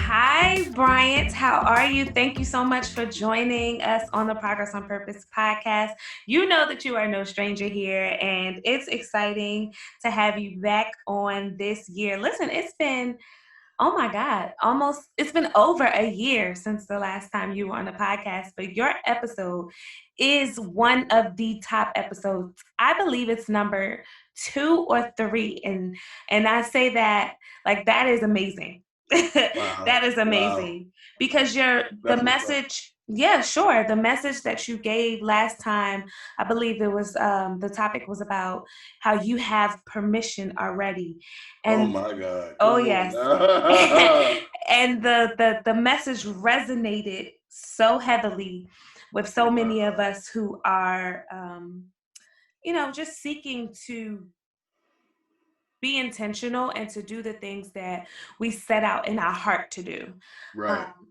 Hi, Bryant. How are you? Thank you so much for joining us on the Progress on Purpose podcast. You know that you are no stranger here, and it's exciting to have you back on this year. Listen, it's been, oh my God, it's been over a year since the last time you were on the podcast, but your episode is one of the top episodes. I believe it's number 2 or 3. And I say that like that is amazing. Wow. That is Wow. amazing because the Definitely so. message, yeah, sure. The message that you gave last time, I believe it was the topic was about how you have permission already. Oh And my God. oh Come on yes. now. And the message resonated so heavily with so many of Wow. us who are just seeking to be intentional and to do the things that we set out in our heart to do. Right. Um,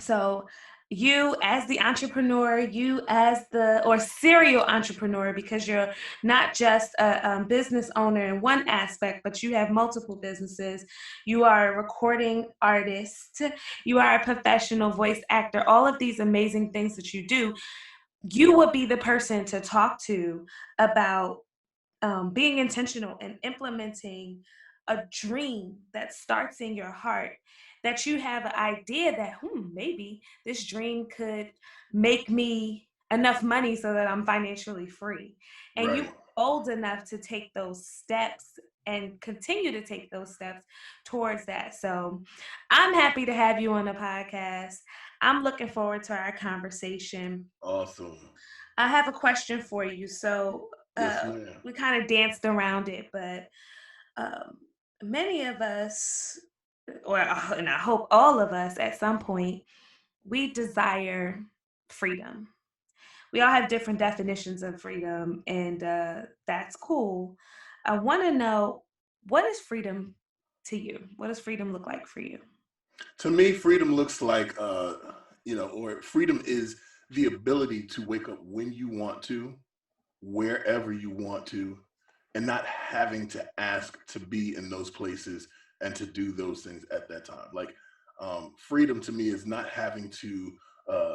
so you as the entrepreneur, you as the or serial entrepreneur, because you're not just a business owner in one aspect, but you have multiple businesses. You are a recording artist. You are a professional voice actor. All of these amazing things that you do, you would be the person to talk to about being intentional and implementing a dream that starts in your heart, that you have an idea that maybe this dream could make me enough money so that I'm financially free, and you Right. are old enough to take those steps and continue to take those steps towards that. So I'm happy to have you on the podcast. I'm looking forward to our conversation. Awesome. I have a question for you. So Yes, ma'am. we kind of danced around it, but um, many of us, and I hope all of us at some point, we desire freedom. We all have different definitions of freedom, and that's cool. I want to know, what is freedom to you? What does freedom look like for you? To me, freedom looks like or freedom is the ability to wake up when you want to, wherever you want to, and not having to ask to be in those places and to do those things at that time. Like freedom to me is not having to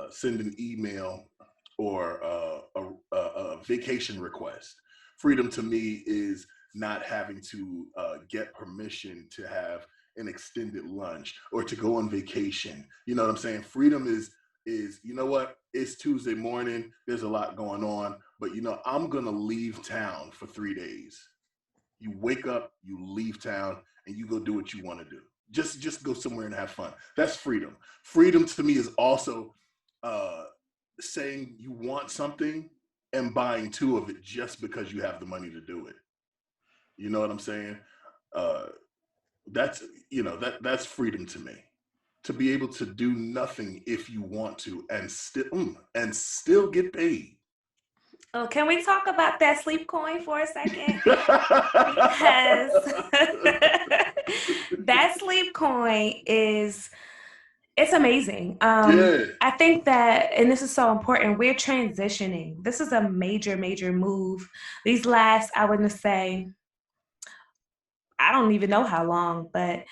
send an email or a vacation request. Freedom to me is not having to get permission to have an extended lunch or to go on vacation. You know what I'm saying? Freedom is you know what? It's Tuesday morning. There's a lot going on, but I'm gonna leave town for 3 days. You wake up, you leave town, and you go do what you want to do. Just go somewhere and have fun. That's freedom. Freedom to me is also uh, saying you want something and buying two of it just because you have the money to do it. You know what I'm saying? Uh, that's that's freedom to me. To be able to do nothing if you want to and still get paid. Oh, can we talk about that sleep coin for a second? Because that sleep coin is it's amazing. Yeah. I think that, and this is so important, we're transitioning. This is a major, major move. These last, I wouldn't say, I don't even know how long, but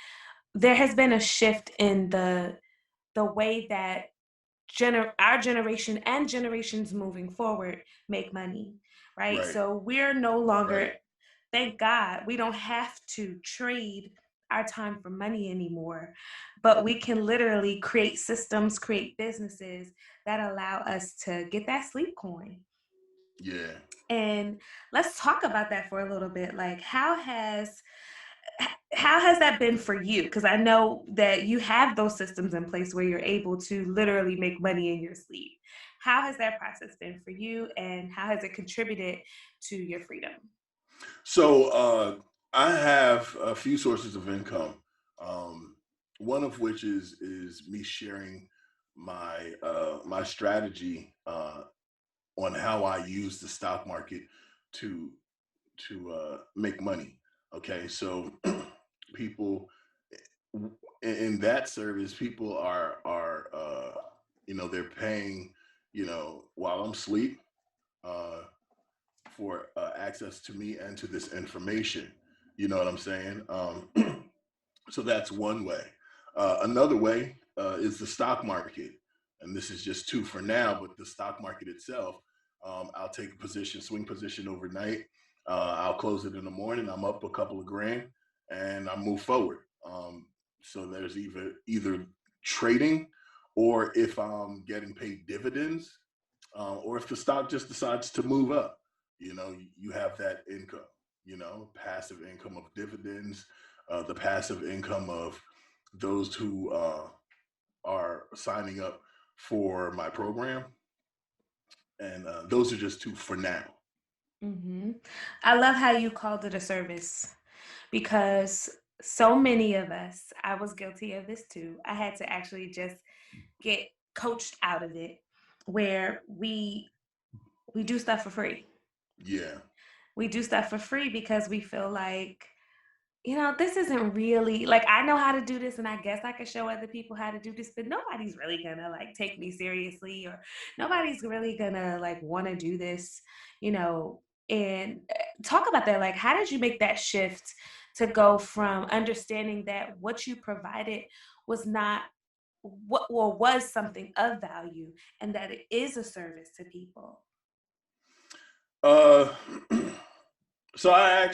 there has been a shift in the way that our generation and generations moving forward make money, right? Right. So we're no longer, Right. thank God, we don't have to trade our time for money anymore, but we can literally create systems, create businesses that allow us to get that sleep coin. Yeah. And let's talk about that for a little bit. Like, how has that been for you? Because I know that you have those systems in place where you're able to literally make money in your sleep. How has that process been for you, and how has it contributed to your freedom? So I have a few sources of income. Um, one of which is me sharing my strategy on how I use the stock market to make money. Okay, so people in that service, people are they're paying while I'm asleep uh, for access to me and to this information. You know what I'm saying? So that's one way. Another way is the stock market. And this is just two for now, but the stock market itself, I'll take a position, swing position overnight. I'll close it in the morning. I'm up a couple of grand and I move forward. So there's either trading, or if I'm getting paid dividends, or if the stock just decides to move up, you have that income, passive income of dividends, the passive income of those who are signing up for my program. And those are just two for now. Mm-hmm. I love how you called it a service, because so many of us, I was guilty of this too. I had to actually just get coached out of it, where we do stuff for free. Yeah. We do stuff for free because we feel like, this isn't really like, I know how to do this and I guess I could show other people how to do this, but nobody's really gonna like take me seriously, or nobody's really gonna like want to do this, you know. And talk about that. Like, how did you make that shift to go from understanding that what you provided was not what, or was something of value, and that it is a service to people? Uh, so I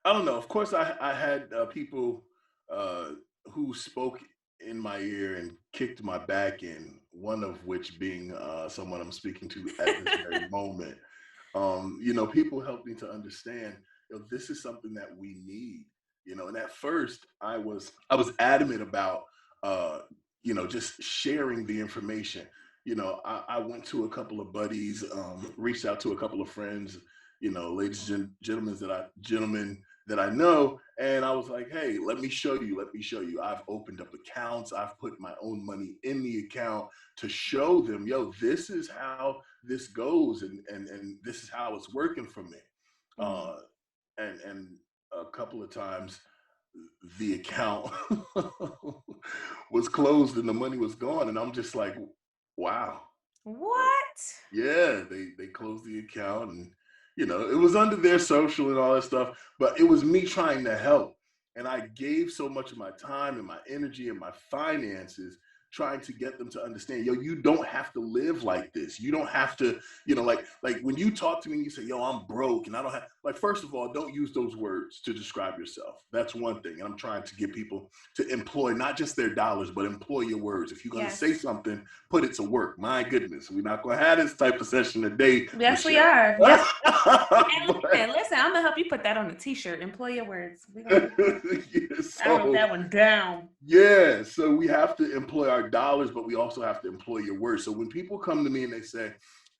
don't know. Of course, I had people uh, who spoke in my ear and kicked my back in, one of which being someone I'm speaking to at this very moment. People helped me to understand, this is something that we need, and at first I was adamant about, just sharing the information. I went to a couple of buddies, reached out to a couple of friends, ladies and gentlemen that I know, and I was like, hey, let me show you. Let me show you. I've opened up accounts. I've put my own money in the account to show them, this is how this goes, and this is how it's working for me. Mm. Uh, and a couple of times the account was closed and the money was gone, and I'm just like, wow. What? Yeah, they closed the account, and it was under their social and all that stuff, but it was me trying to help. And I gave so much of my time and my energy and my finances trying to get them to understand, you don't have to live like this. You don't have to, like when you talk to me and you say, I'm broke and I don't have, like, first of all, don't use those words to describe yourself. That's one thing. And I'm trying to get people to employ not just their dollars, but employ your words. If you're going to say Yes. something, put it to work. My goodness, we're not going to have this type of session today, Yes, we Michelle. are. Yes. And But, listen, I'm gonna help you put that on a t-shirt. Employ your words. We're gonna do that. yeah, I wrote so that one down. yeah, so we have to employ our dollars, but we also have to employ your words. So when people come to me and they say,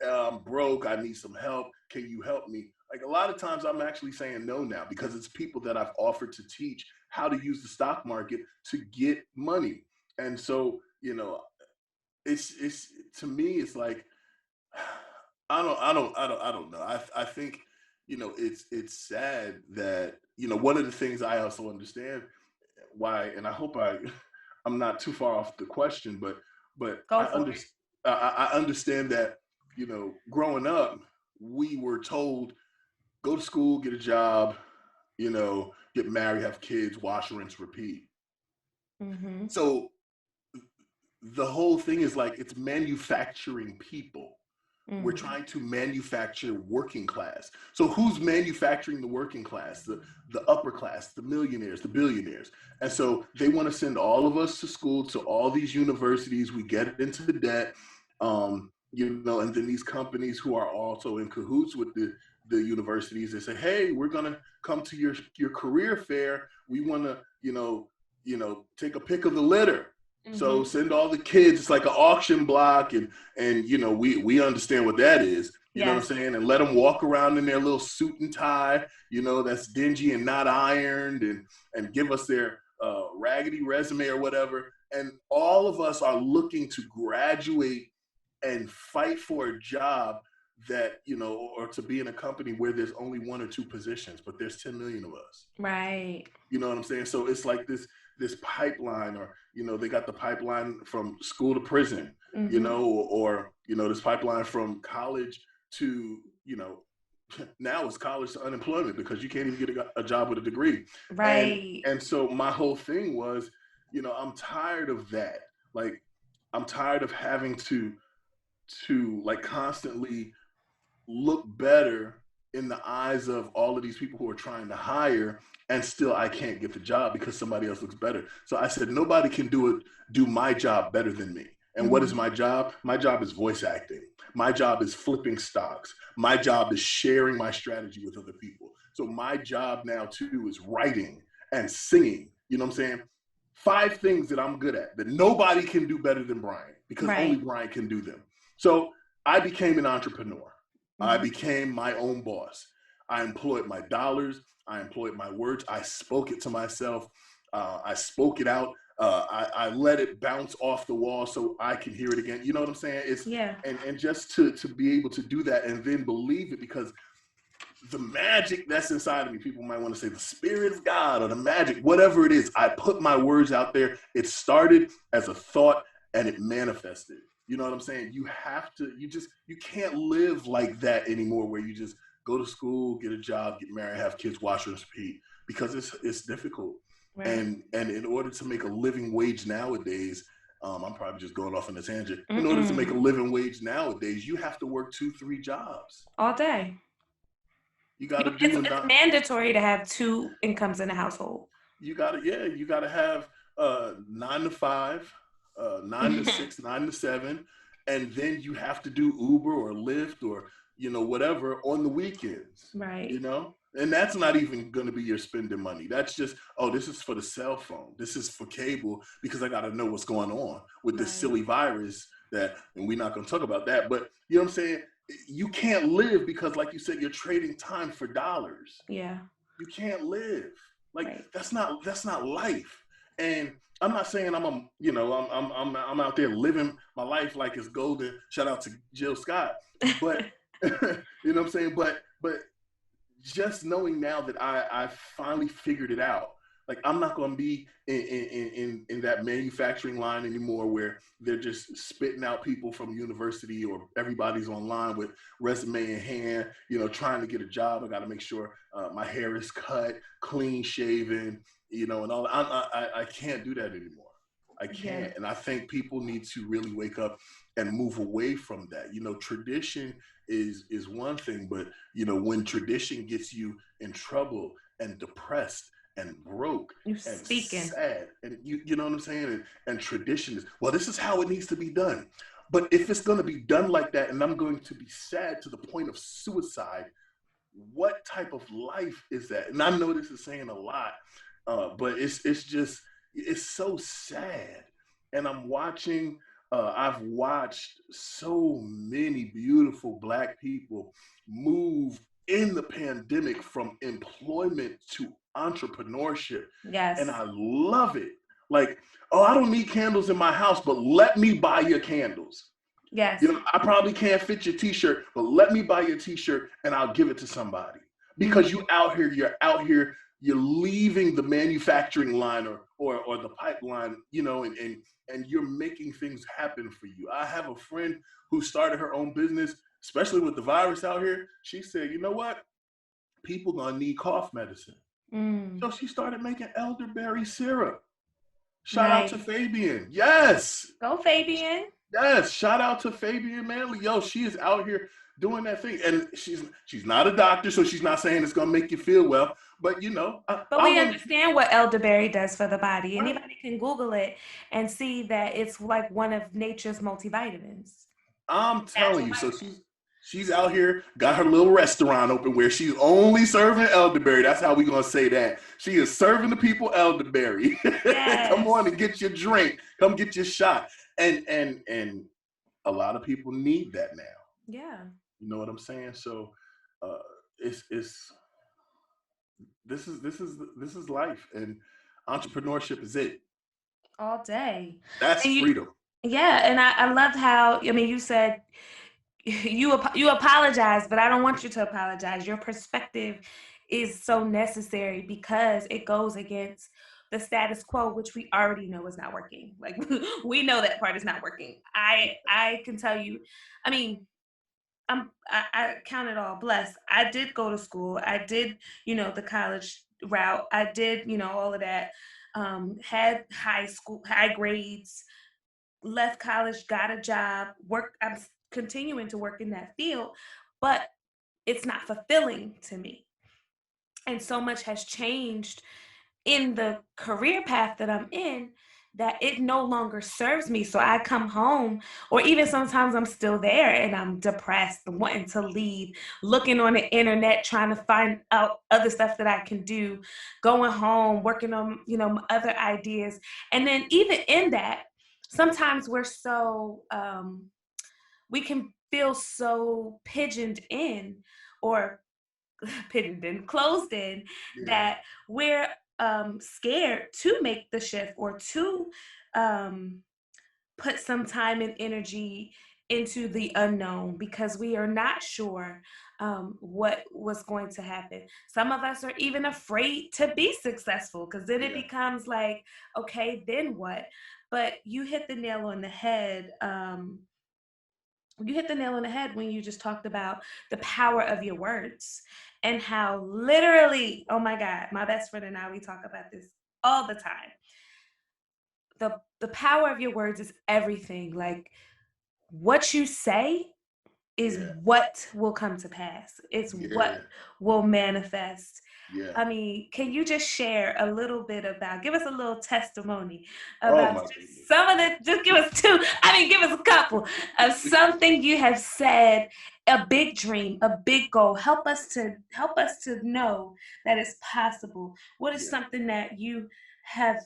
I'm broke, I need some help, can you help me? Like, a lot of times I'm actually saying no now, because it's people that I've offered to teach how to use the stock market to get money. And so, it's to me, it's like, I don't know. I think, it's sad that, one of the things I also understand why, and I hope I'm not too far off the question, but Go for it. I understand that, growing up, we were told, go to school, get a job, get married, have kids, wash, rinse, repeat. Mm-hmm. So the whole thing is like, it's manufacturing people. We're Mm-hmm. trying to manufacture working class. So who's manufacturing the working class? The upper class, the millionaires, the billionaires. And so they want to send all of us to school, to all these universities. We get into debt, and then these companies who are also in cahoots with the universities, they say, hey, we're gonna come to your career fair. We want to, take a pick of the litter. So Mm-hmm. send all the kids. It's like an auction block, and we understand what that is. You know what Yes. I'm saying? And let them walk around in their little suit and tie, that's dingy and not ironed, and give us their raggedy resume or whatever. And all of us are looking to graduate and fight for a job that, or to be in a company where there's only one or two positions, but there's 10 million of us. Right. You know what I'm saying? So it's like this pipeline, or they got the pipeline from school to prison, Mm-hmm. or this pipeline from college to, now it's college to unemployment, because you can't even get a job with a degree. and Right. and so my whole thing was, I'm tired of that. Like, I'm tired of having to like constantly look better in the eyes of all of these people who are trying to hire, and still I can't get the job because somebody else looks better. So I said nobody can do my job better than me. And what is Mhm. my job? My job is voice acting. My job is flipping stocks. My job is sharing my strategy with other people. So my job now too is writing and singing. You know what I'm saying? 5 things that I'm good at that nobody can do better than Brian, because only Right. Brian can do them. So I became an entrepreneur. I Mhm. became my own boss. I employed my dollars. I employed my words. I spoke it to myself. I spoke it out. I let it bounce off the wall so I can hear it again. You know what I'm saying? It's Yeah. and just to be able to do that and then believe it, because the magic that's inside of me, people might want to say the spirit of God or the magic, whatever it is, I put my words out there. It started as a thought and it manifested. You know what I'm saying? You have to, you can't live like that anymore, where you just go to school, get a job, get married, have kids, wash, rinse, repeat, because it's difficult. Right. And in order to make a living wage nowadays, I'm probably just going off on a tangent. In order to make a Mm-mm. living wage nowadays, you have to work 2, 3 jobs. All day. You got to do It's enough. mandatory to have two incomes in a household. You gotta have 9 to 5, 9 to 6, 9 to 7, and then you have to do Uber or Lyft or whatever on the weekends. Right. And that's not even going to be your spending money. That's just, oh, this is for the cell phone. This is for cable, because I got to know what's going on with this Right. silly virus that, and we're not going to talk about that. But you know what I'm saying? You can't live because, like you said, you're trading time for dollars. Yeah. You can't live. Like, Right. that's not life. And I'm not saying I'm out there living my life like it's golden. Shout out to Jill Scott. But you know what I'm saying? But just knowing now that I finally figured it out. Like, I'm not going to be in that manufacturing line anymore, where they're just spitting out people from university, or everybody's online with resume in hand, trying to get a job. I got to make sure my hair is cut, clean shaven, and all. I can't do that anymore. I Yeah. can't. And I think people need to really wake up and move away from that. Tradition is one thing, but when tradition gets you in trouble and depressed and broke You and speaking. sad, and you know what I'm saying, and tradition is, well, this is how it needs to be done. But if it's going to be done like that, and I'm going to be sad to the point of suicide, what type of life is that? And I know this is saying a lot, but it's just, it's so sad. And I've watched so many beautiful Black people move in the pandemic from employment to entrepreneurship, and Yes. I love it. Like, oh, I don't need candles in my house, but let me buy your candles. Yes. I probably can't fit your t-shirt, but let me buy your t-shirt and I'll give it to somebody. Because Mhm. you're out here, you're leaving the manufacturing line, or the pipeline, and you're making things happen for you. I have a friend who started her own business, especially with the virus out here. She said, you know what? People gonna need cough medicine. Mm. So she started making elderberry syrup. Shout out to Nice. Fabian. Yes. Go Fabian. Yes, shout out to Fabian Manley. Yo, she is out here doing that thing, and she's not a doctor, so she's not saying it's gonna make you feel well. But But I we want to. understand what elderberry does for the body. Right. Anybody can Google it and see that it's like one of nature's multivitamins. I'm telling Natural you. So vitamin. she's out here, got her little restaurant open where she's only serving elderberry. That's how we gonna say that. She is serving the people elderberry. Come Yes. on and get your drink. Come get your shot. And a lot of people need that now. Yeah. You know what I'm saying? So uh, it's this is life, and entrepreneurship is it. All day. That's And you, freedom. yeah, and I loved how, I mean, you said you apologize, but I don't want you to apologize. Your perspective is so necessary because it goes against the status quo, which we already know is not working. Like we know that part is not working. I can tell you, I mean, I count it all blessed. I did go to school. I did, the college route. I did, all of that. had high grades, left college, got a job, work. I'm continuing to work in that field, but it's not fulfilling to me. And so much has changed in the career path that I'm in that it no longer serves me. So I come home, or even sometimes I'm still there and I'm depressed, wanting to leave, looking on the internet, trying to find out other stuff that I can do, going home, working on, other ideas. And then even in that, sometimes we can feel so pigeoned in, or pinned in, closed in, Yeah. that we're scared to make the shift, or to um, put some time and energy into the unknown, because we are not sure what was going to happen. Some of us are even afraid to be successful, because then it Yeah. becomes like, okay, then what? But you hit the nail on the head when you just talked about the power of your words, and how literally, oh my God, my best friend and I, we talk about this all the time. The power of your words is everything. Like, what you say is Yeah. what will come to pass. It's what Yeah. will manifest. Yeah. I mean, can you just share a little bit about, give us a little testimony Oh about my just goodness. some of the, just give us two, I mean, give us a couple of something you have said, a big dream, a big goal. Help us to know that it's possible. What is Yeah. something that you have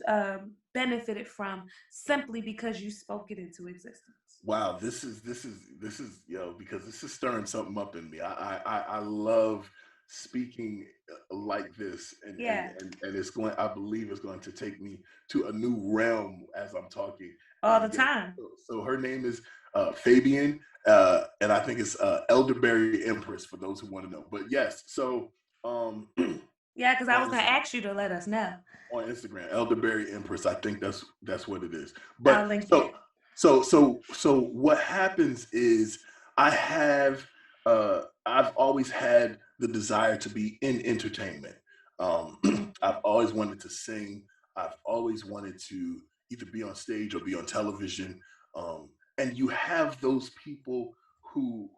benefited from simply because you spoke it into existence? Wow, this is because this is stirring something up in me. I love speaking like this, Yeah, and it's going. I believe it's going to take me to a new realm as I'm talking. all the Yes. time. So her name is Fabian, and I think it's Elderberry Empress for those who want to know. But yes, so um, Yeah, because I was on gonna ask you to let us know. Instagram, Elderberry Empress. I think that's what it is. I'll But link so it. so what happens is I have I've always had the desire to be in entertainment. I've always wanted to sing. I've always wanted to either be on stage or be on television. And you have those people who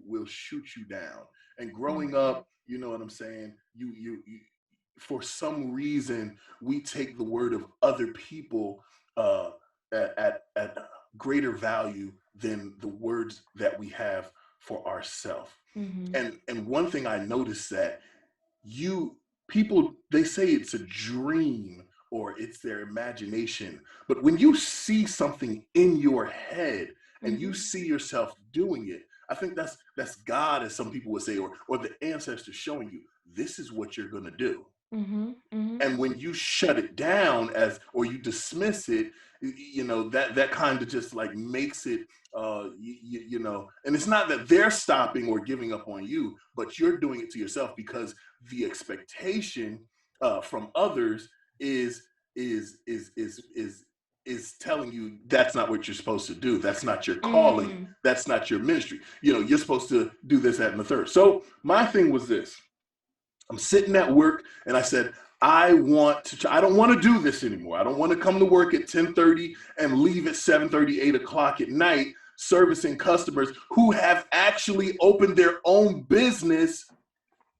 will shoot you down. And growing Mhm. up, you know what I'm saying. You for some reason we take the word of other people uh, at greater value than the words that we have for ourselves. Mhm. And one thing I noticed that you people they say it's a dream or it's their imagination, but when you see something in your head and you Mhm. see yourself doing it, I think that's God, as some people would say, or the ancestors showing you this is what you're going to do. Mhm. Mhm. And when you shut it down as or you dismiss it, that kind of just like makes it and it's not that they're stopping or giving up on you, but you're doing it to yourself because the expectation from others is is telling you that's not what you're supposed to do, that's not your calling, Mm. that's not your ministry, you're supposed to do this, that, and the third. So my thing was this: I'm sitting at work and I said, I don't want to do this anymore. I don't want to come to work at 10:30 and leave at 7:30, 8 o'clock at night servicing customers who have actually opened their own business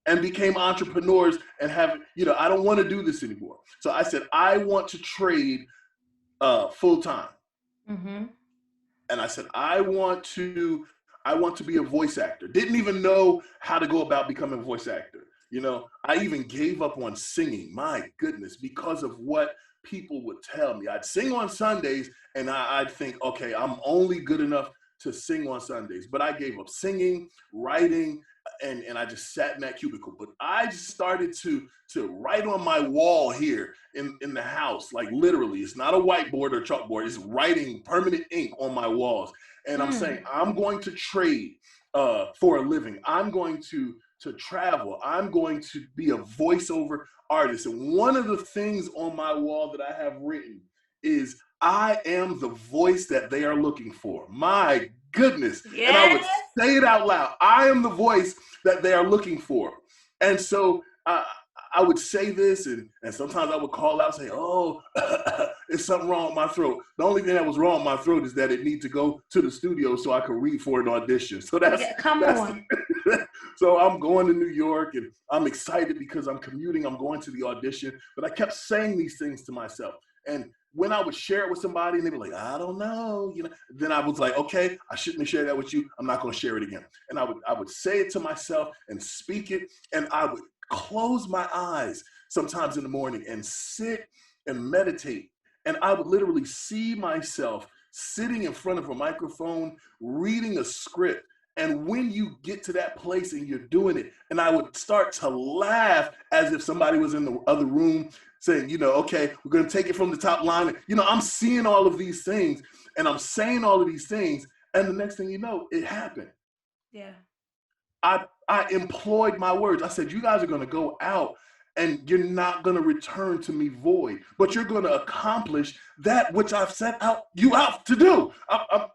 and became entrepreneurs and have, I don't want to do this anymore. So I said, I want to trade full time. Mhm. And I said, I want to be a voice actor. Didn't even know how to go about becoming a voice actor. I even gave up on singing, my goodness, because of what people would tell me. I'd sing on Sundays and I'd think, okay, I'm only good enough to sing on Sundays. But I gave up singing, writing, and I just sat in that cubicle. But I just started to write on my wall here in the house, like literally. It's not a whiteboard or chalkboard. It's writing permanent ink on my walls. And I'm saying, Mm. I'm going to trade for a living. I'm going to travel. I'm going to be a voiceover artist. And one of the things on my wall that I have written is, I am the voice that they are looking for. My goodness. And I would Yes. say it out loud. I am the voice that they are looking for. And so I would say this, and sometimes I would call out and say, oh, it's something wrong with my throat. The only thing that was wrong with my throat is that it needs to go to the studio so I could read for an audition. So Yeah, come on. So I'm going to New York, and I'm excited because I'm commuting. I'm going to the audition. But I kept saying these things to myself. And when I would share it with somebody and they were like, I don't know, then I was like, okay, I shouldn't have shared that with you. I'm not going to share it again. And I would say it to myself and speak it. And I would close my eyes sometimes in the morning and sit and meditate. And I would literally see myself sitting in front of a microphone, reading a script. And when you get to that place and you're doing it, and I would start to laugh as if somebody was in the other room saying, okay, we're going to take it from the top line. I'm seeing all of these things and I'm saying all of these things. And the next thing you know, it happened. Yeah. I employed my words. I said, you guys are going to go out and you're not going to return to me void, but you're going to accomplish that which I've set you out to do.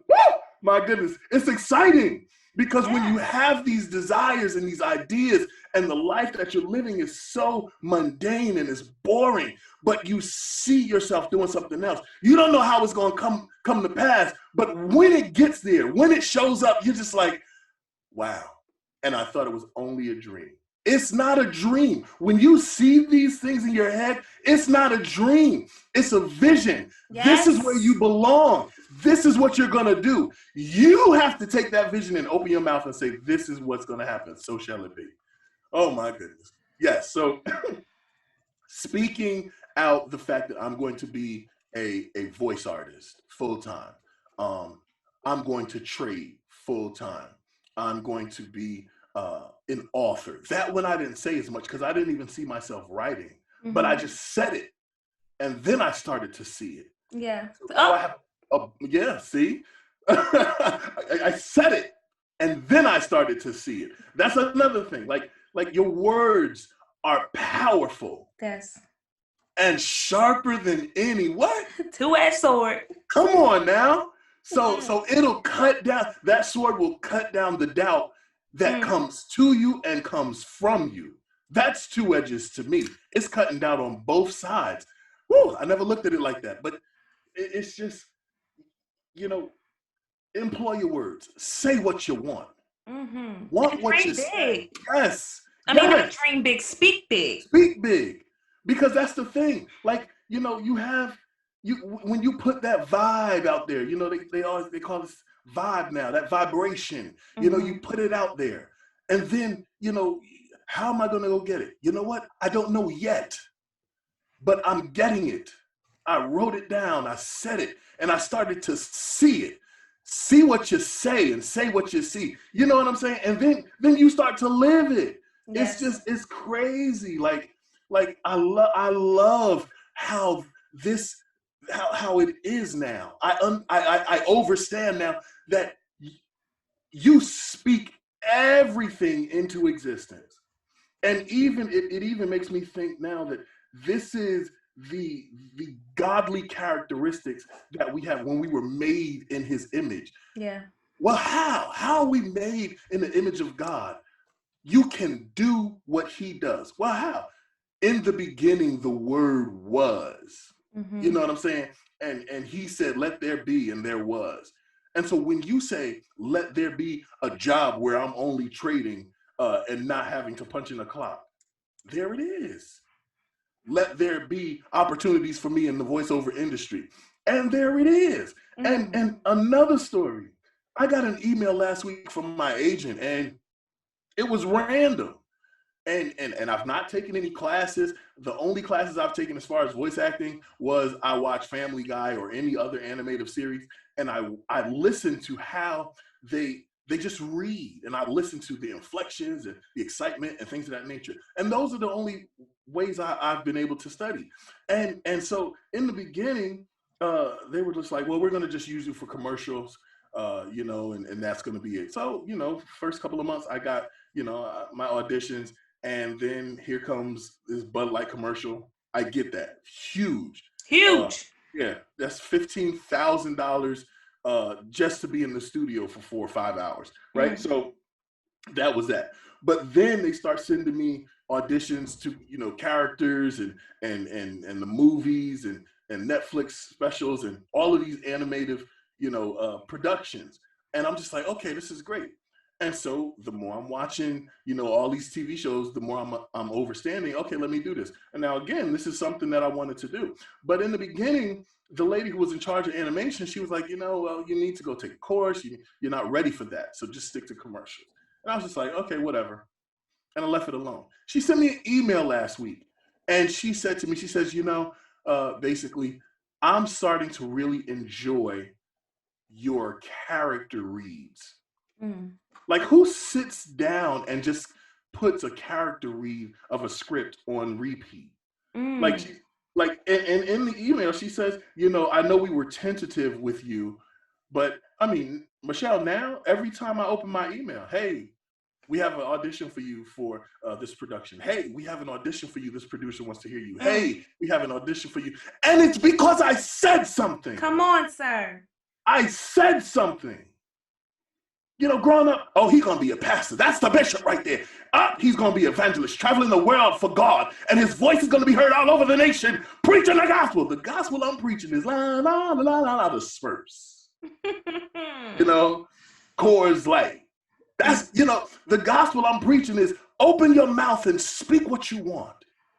Woo! My goodness, it's exciting. Because when you have these desires and these ideas and the life that you're living is so mundane and it's boring, but you see yourself doing something else, you don't know how it's going to come to pass. But when it gets there, when it shows up, you're just like, wow. And I thought it was only a dream. It's not a dream. When you see these things in your head, it's not a dream. It's a vision. Yes. This is where you belong. This is what you're going to do. You have to take that vision and open your mouth and say, this is what's going to happen. So shall it be. Oh, my goodness. Yes. So speaking out the fact that I'm going to be a voice artist full time. I'm going to trade full time. I'm going to be an author. That one I didn't say as much because I didn't even see myself writing, but I just said it. And then I started to see it. Yeah. So I have, see? I said it and then I started to see it. That's another thing. Like your words are powerful. Yes. And sharper than any what? Two-edged sword. Come on now. So it'll cut down, that sword will cut down the doubt that comes to you and comes from you. That's two edges to me. It's cutting down on both sides. Woo, I never looked at it like that. But it's just, employ your words. Say what you want. Mm-hmm. Want and what you big. say. Yes. Not dream big, speak big. Speak big. Because that's the thing. Like, when you put that vibe out there, they call this vibe now, that vibration, you put it out there. And then, how am I going to go get it? You know what? I don't know yet, but I'm getting it. I wrote it down. I said it and I started to see it. See what you say and say what you see. You know what I'm saying? And then you start to live it. Yes. It's crazy. Like I love how how it is now. I understand now that you speak everything into existence. And even it even makes me think now that this is the godly characteristics that we have when we were made in his image. Yeah. Well, how are we made in the image of God? You can do what he does. Well, how? In the beginning, the word was. Mm-hmm. You know what I'm saying? And he said, let there be, and there was. And so when you say, let there be a job where I'm only trading and not having to punch in a clock, there it is. Let there be opportunities for me in the voiceover industry. And there it is. Mm-hmm. And another story, I got an email last week from my agent, and it was random. And I've not taken any classes. The only classes I've taken as far as voice acting was I watch Family Guy or any other animated series, and I listen to how they just read, and I listen to the inflections and the excitement and things of that nature. And those are the only ways I've been able to study. And so in the beginning, they were just like, well, we're going to just use you for commercials, and that's going to be it. So, first couple of months I got, my auditions. And then here comes this Bud Light commercial. I get that. Huge. Yeah, that's $15,000 just to be in the studio for 4 or 5 hours, right? So that was that. But then they start sending me auditions to, characters and the movies and Netflix specials and all of these animated, productions. And I'm just like, okay, this is great. And so the more I'm watching, all these TV shows, the more I'm overstanding. Okay, let me do this. And now again, this is something that I wanted to do. But in the beginning, the lady who was in charge of animation, she was like, well, you need to go take a course. You're not ready for that, so just stick to commercials. And I was just like, okay, whatever. And I left it alone. She sent me an email last week, and she said to me, she says, basically, I'm starting to really enjoy your character reads. Mm. Like, who sits down and just puts a character read of a script on repeat? Like, Mm. she, like, and in the email, she says, I know we were tentative with you, but I mean, Michelle, now every time I open my email, hey, we have an audition for you for this production. Hey, we have an audition for you. This producer wants to hear you. Hey, we have an audition for you. And it's because I said something. Come on, sir. I said something. Growing up, oh, he's going to be a pastor. That's the bishop right there. He's going to be evangelist, traveling the world for God. And his voice is going to be heard all over the nation, preaching the gospel. The gospel I'm preaching is la, la, la, la, la, disperse. Chords like. That's, the gospel I'm preaching is open your mouth and speak what you want.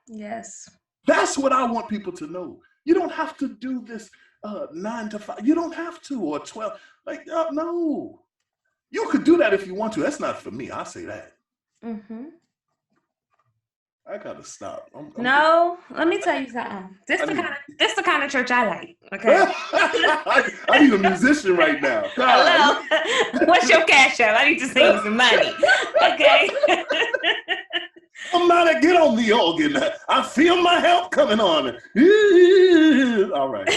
Yes. That's what I want people to know. You don't have to do this 9 to 5. You don't have to, or 12. Like, no. You could do that if you want to. That's not for me. I'll say that. Mm-hmm. I gotta stop. No, let me tell you something. This the kind of church I like. Okay. I need a musician right now. Hello. What's your cash app? I need to save some money. Okay. I'm not a get on the organ. I feel my help coming on. All right.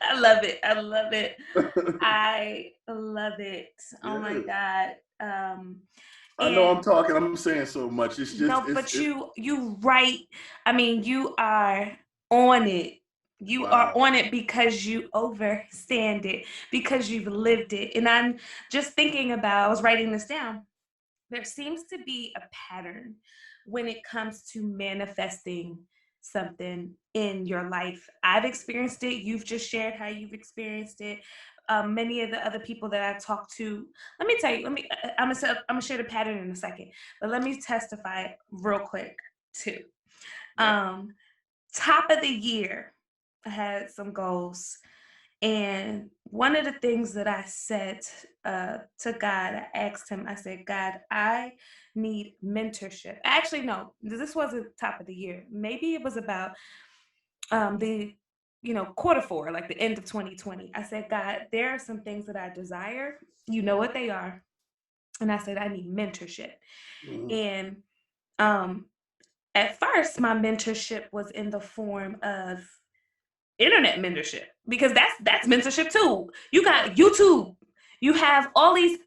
I love it. I love it. I love it. Oh my God. I know I'm talking. I'm saying so much. It's just you right. I mean, you are on it. You are on it because you understand it, because you've lived it. And I'm just thinking about, I was writing this down. There seems to be a pattern when it comes to manifesting something in your life. I've experienced it. You've just shared how you've experienced it. Many of the other people that I talked to, let me tell you, I'm gonna share the pattern in a second, but let me testify real quick too. Top of the year, I had some goals. And one of the things that I said to God, I asked him, I said, God, I need mentorship. Actually, no, this wasn't top of the year. Maybe it was about the, Q4, like the end of 2020. I said, God, there are some things that I desire. You know what they are. And I said, I need mentorship. Mm-hmm. And at first, my mentorship was in the form of internet mentorship, because that's mentorship too. You got YouTube, you have all these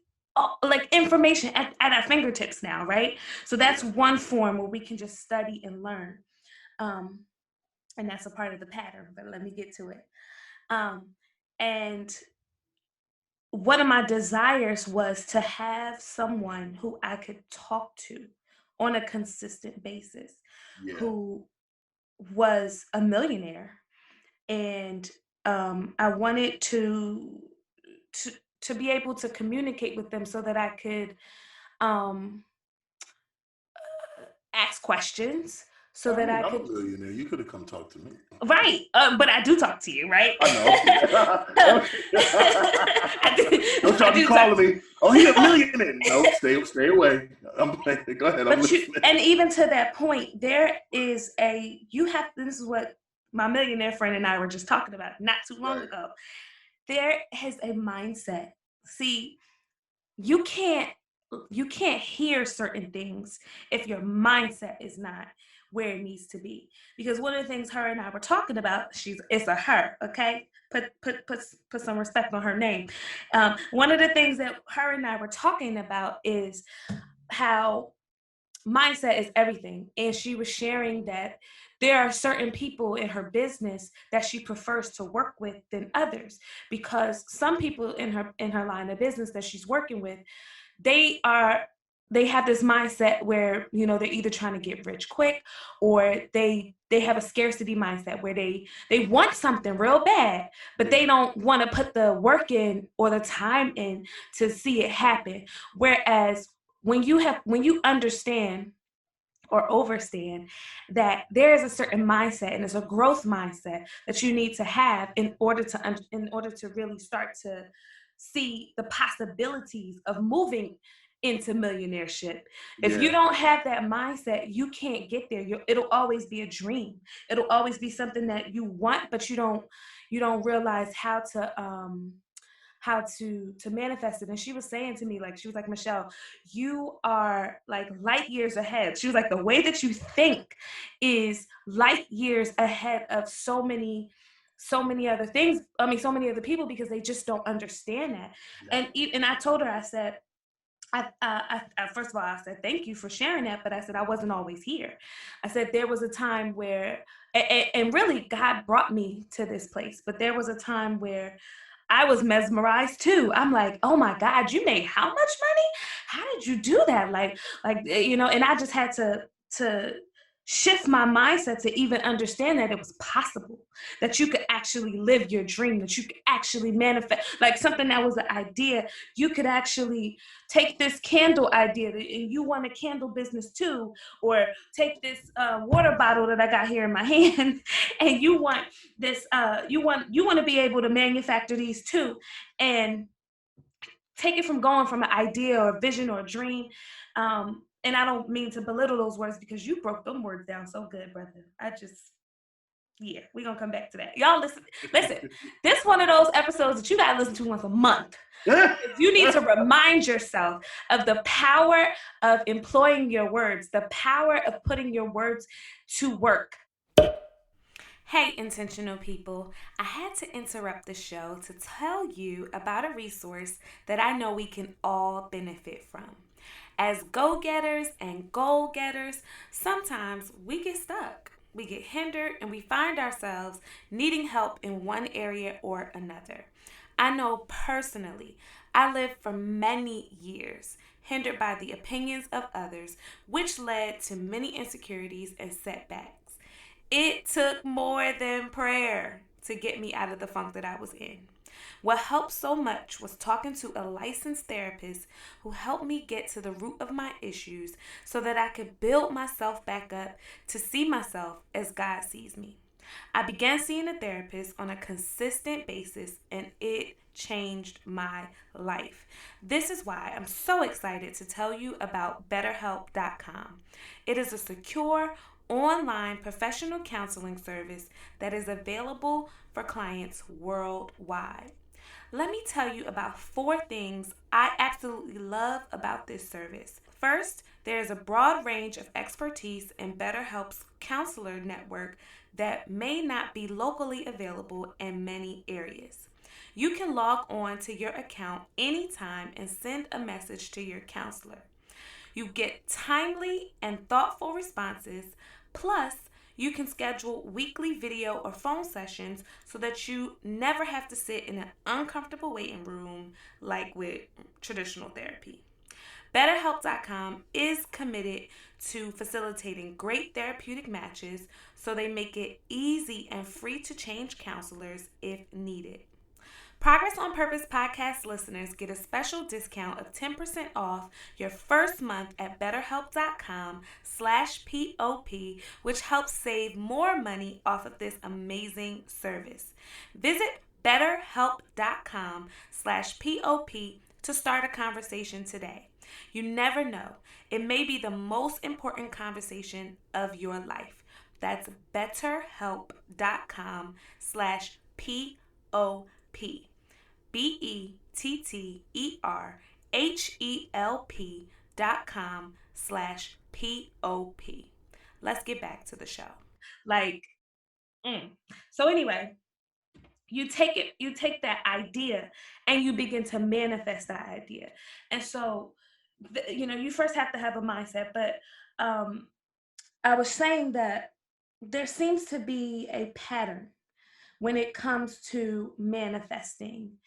like information at our fingertips now, right? So that's one form where we can just study and learn, and that's a part of the pattern, but let me get to it. And one of my desires was to have someone who I could talk to on a consistent basis, who was a millionaire. And I wanted to be able to communicate with them so that I could ask questions, so that I could. I'm a millionaire. You could have come talk to me. Right, but I do talk to you, right? I know. Don't try to be calling me. Oh, he's a millionaire. No, stay away. I'm playing. Go ahead. I'm listening. And even to that point, there is this is what my millionaire friend and I were just talking about not too long ago. There is a mindset. See, you can't hear certain things if your mindset is not where it needs to be. Because one of the things her and I were talking about, it's a her, okay? Put some respect on her name. One of the things that her and I were talking about is how mindset is everything. And she was sharing that there are certain people in her business that she prefers to work with than others, because some people in her line of business that she's working with, they are they have this mindset where, you know, they're either trying to get rich quick, or they have a scarcity mindset where they want something real bad, but they don't want to put the work in or the time in to see it happen. Whereas when you understand or overstand that there is a certain mindset, and it's a growth mindset that you need to have in order to really start to see the possibilities of moving into millionaireship. If you Yeah. don't have that mindset, you can't get there. It'll always be a dream. It'll always be something that you want, but you don't realize how to manifest it. And she was saying to me, like, she was like, Michelle, you are like light years ahead. She was like, the way that you think is light years ahead of so many other things. I mean, so many other people, because they just don't understand that. Exactly. And I told her, I said, first of all, I said, thank you for sharing that. But I said, I wasn't always here. I said, there was a time where, and really God brought me to this place, but there was a time where I was mesmerized too. I'm like, oh my God, you made how much money? How did you do that? You know, and I just had to shift my mindset to even understand that it was possible, that you could actually live your dream, that you could actually manifest, like something that was an idea. You could actually take this candle idea, and you want a candle business too, or take this water bottle that I got here in my hand, and you want this you want to be able to manufacture these too, and take it from going from an idea or a vision or a dream. And I don't mean to belittle those words, because you broke them words down so good, brother. I just, yeah, we're gonna come back to that. Y'all listen. This one of those episodes that you gotta listen to once a month. You need to remind yourself of the power of employing your words, the power of putting your words to work. Hey, intentional people, I had to interrupt the show to tell you about a resource that I know we can all benefit from. As go getters and goal getters, sometimes we get stuck, we get hindered, and we find ourselves needing help in one area or another. I know personally, I lived for many years hindered by the opinions of others, which led to many insecurities and setbacks. It took more than prayer to get me out of the funk that I was in. What helped so much was talking to a licensed therapist who helped me get to the root of my issues so that I could build myself back up to see myself as God sees me. I began seeing a therapist on a consistent basis, and it changed my life. This is why I'm so excited to tell you about BetterHelp.com. It is a secure online professional counseling service that is available for clients worldwide. Let me tell you about 4 things I absolutely love about this service. First, there is a broad range of expertise in BetterHelp's counselor network that may not be locally available in many areas. You can log on to your account anytime and send a message to your counselor. You get timely and thoughtful responses. Plus, you can schedule weekly video or phone sessions so that you never have to sit in an uncomfortable waiting room like with traditional therapy. BetterHelp.com is committed to facilitating great therapeutic matches, so they make it easy and free to change counselors if needed. Progress on Purpose podcast listeners get a special discount of 10% off your first month at betterhelp.com/POP, which helps save more money off of this amazing service. Visit betterhelp.com/POP to start a conversation today. You never know. It may be the most important conversation of your life. That's betterhelp.com/POP. BetterHelp.com/POP. Let's get back to the show. Like, so anyway, you take that idea and you begin to manifest that idea. And so, you know, you first have to have a mindset. But um, I was saying that there seems to be a pattern when it comes to manifesting.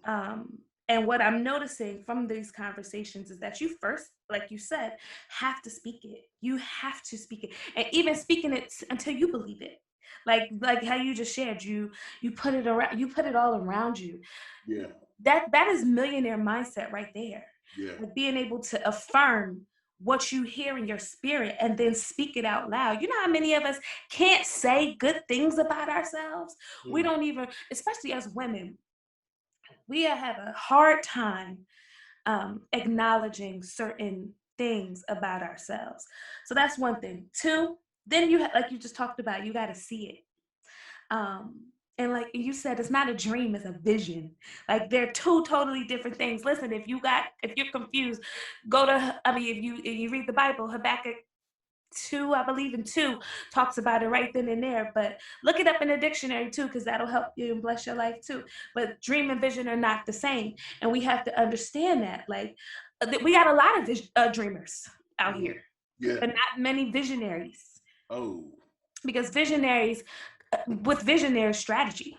Um, And what I'm noticing from these conversations is that you first, like you said, have to speak it. You have to speak it, and even speaking it until you believe it. Like how you just shared, you put it around, you put it all around you. Yeah. That is millionaire mindset right there. Yeah. Like being able to affirm what you hear in your spirit and then speak it out loud. You know how many of us can't say good things about ourselves? We Mm. don't even, especially as women, we have a hard time acknowledging certain things about ourselves. So that's one thing. Two, then like you just talked about, you got to see it. And like you said, it's not a dream, it's a vision. Like they're two totally different things. Listen, if you're confused, go to, I mean, if you read the Bible, Habakkuk 2, I believe in 2, talks about it right then and there. But look it up in the dictionary too, because that'll help you and bless your life too. But dream and vision are not the same. And we have to understand that. Like, we got a lot of dreamers out Mm. here, Yeah. but not many visionaries. Oh. Because visionaries, with vision, there's strategy,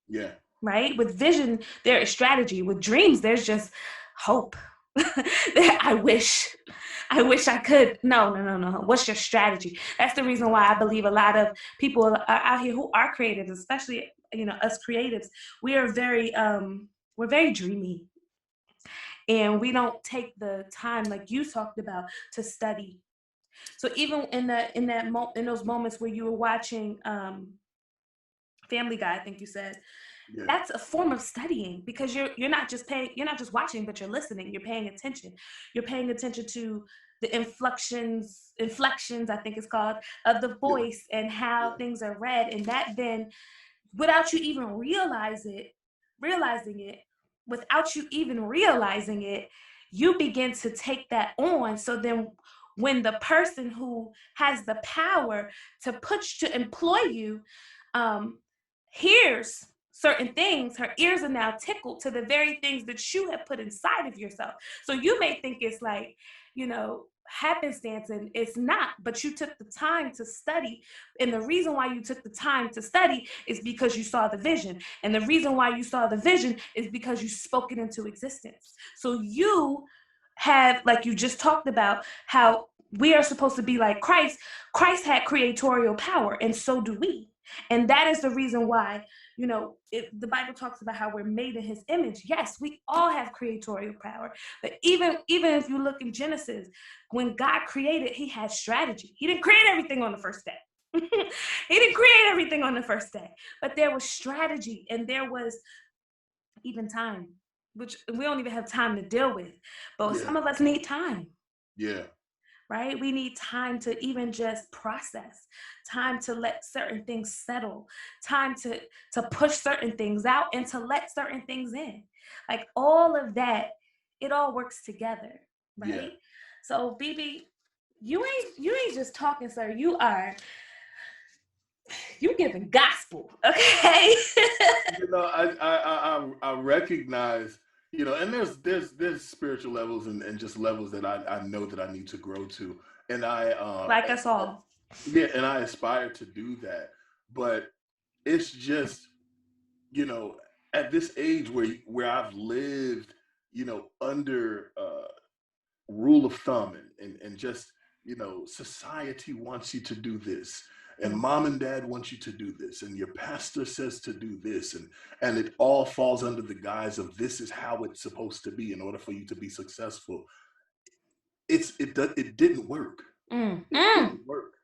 Yeah. right? With vision, there is strategy. With dreams, there's just hope. I wish. I wish I could. No, no, no, no. What's your strategy? That's the reason why I believe a lot of people are out here who are creatives, especially, you know, us creatives. We are we're very dreamy, and we don't take the time, like you talked about, to study. So even in those moments where you were watching Family Guy, I think you said, Yeah. that's a form of studying, because you're not just watching, but you're listening, you're paying attention. You're paying attention to the inflections, I think it's called, of the Yeah. voice and how Yeah. things are read. And that then, without you even realizing it, without you even realizing it, you begin to take that on. So then when the person who has the power to employ you um, hears certain things, her ears are now tickled to the very things that you have put inside of yourself. So you may think it's like, you know, happenstance, and it's not, but you took the time to study. And the reason why you took the time to study is because you saw the vision. And the reason why you saw the vision is because you spoke it into existence. So you have, like you just talked about, how we are supposed to be like Christ. Christ had creatorial power, and so do we. And that is the reason why, you know, the Bible talks about how we're made in his image. Yes, we all have creatorial power. But even if you look in Genesis, when God created, he had strategy. He didn't create everything on the first day. He didn't create everything on the first day. But there was strategy, and there was even time, which we don't even have time to deal with. But Yeah. some of us need time, Yeah. right? We need time to even just process, time to let certain things settle, time to push certain things out and to let certain things in. Like all of that, it all works together, Yeah. right? So BB, you ain't just talking, sir. You giving gospel, okay? You know, I recognize, you know, and there's spiritual levels and just levels that I know that I need to grow to, and Like us all. yeah, and I aspire to do that, but it's just, you know, at this age where I've lived, you know, under rule of thumb and just, you know, society wants you to do this, and mom and dad want you to do this, and your pastor says to do this, and it all falls under the guise of this is how it's supposed to be in order for you to be successful. It didn't work. Mm, It mm, didn't work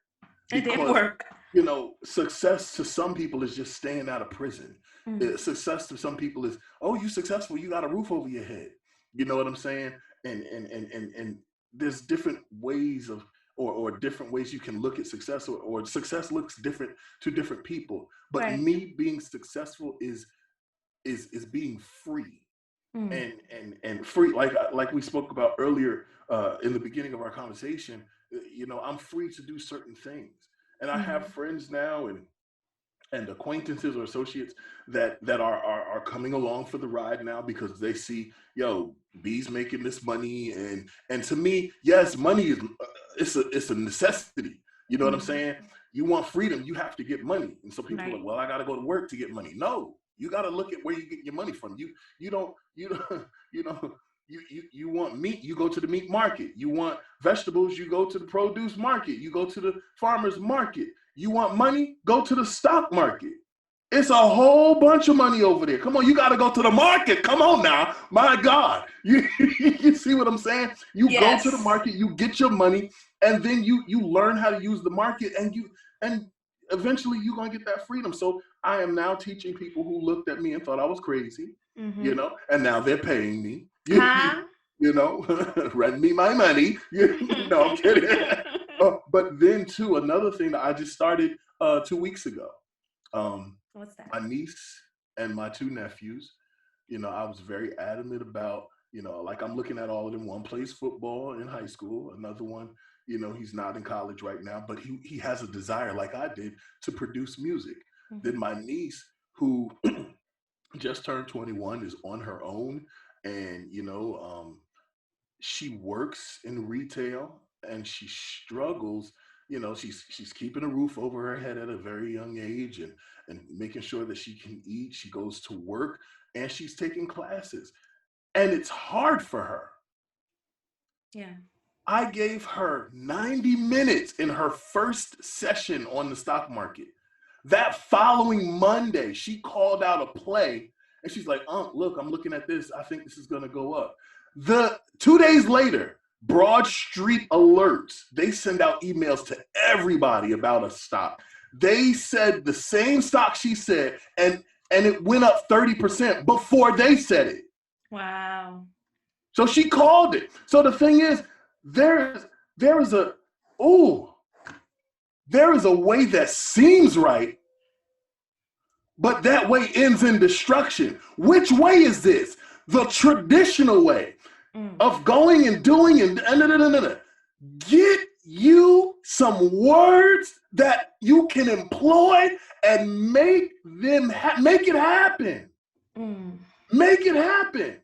it didn't because, work. you know, success to some people is just staying out of prison. Mm, Success to some people is, oh, you successful, you got a roof over your head. You know what I'm saying? And there's different ways of, or different ways you can look at success, or success looks different to different people. But right. me being successful is being free, Mm, and free, like we spoke about earlier in the beginning of our conversation. You know, I'm free to do certain things, and I have mm, friends now and acquaintances or associates that are coming along for the ride now because they see, yo, B's making this money, and to me, yes, money is it's a necessity. You know what I'm mm, saying? You want freedom, you have to get money, and so people are right. like, well, I got to go to work to get money. No, You got to look at where you get your money from. You don't you know you want meat, you go to the meat market. You want vegetables, you go to the produce market. You go to the farmers market. You want money, go to the stock market. It's a whole bunch of money over there. Come on, you got to go to the market. Come on now. My God. You see what I'm saying? You go to the Yes. market, you get your money, and then you learn how to use the market, and eventually you're going to get that freedom. So I am now teaching people who looked at me and thought I was crazy, Mm-hmm. and now they're paying me. Huh? Rent me my money. No, I'm kidding. But then too, another thing that I just started 2 weeks ago. What's that? My niece and my two nephews, I was very adamant about, like I'm looking at all of them. One plays football in high school, another one, he's not in college right now, but he has a desire, like I did, to produce music. Mm-hmm. Then my niece, who just turned 21, is on her own, and she works in retail and she struggles. She's keeping a roof over her head at a very young age, and making sure that she can eat. She goes to work and she's taking classes, and it's hard for her. Yeah. I gave her 90 minutes in her first session on the stock market. That following Monday, she called out a play and she's like, look, I'm looking at this. I think this is going to go up. The 2 days later, Broad Street alerts. They send out emails to everybody about a stock. They said the same stock she said, and it went up 30% before they said it. Wow. So she called it. So the thing is, there is there is a oh there is a way that seems right, but that way ends in destruction. Which way is this? The traditional way of going and doing and get you some words that you can employ and make it happen. Make it happen.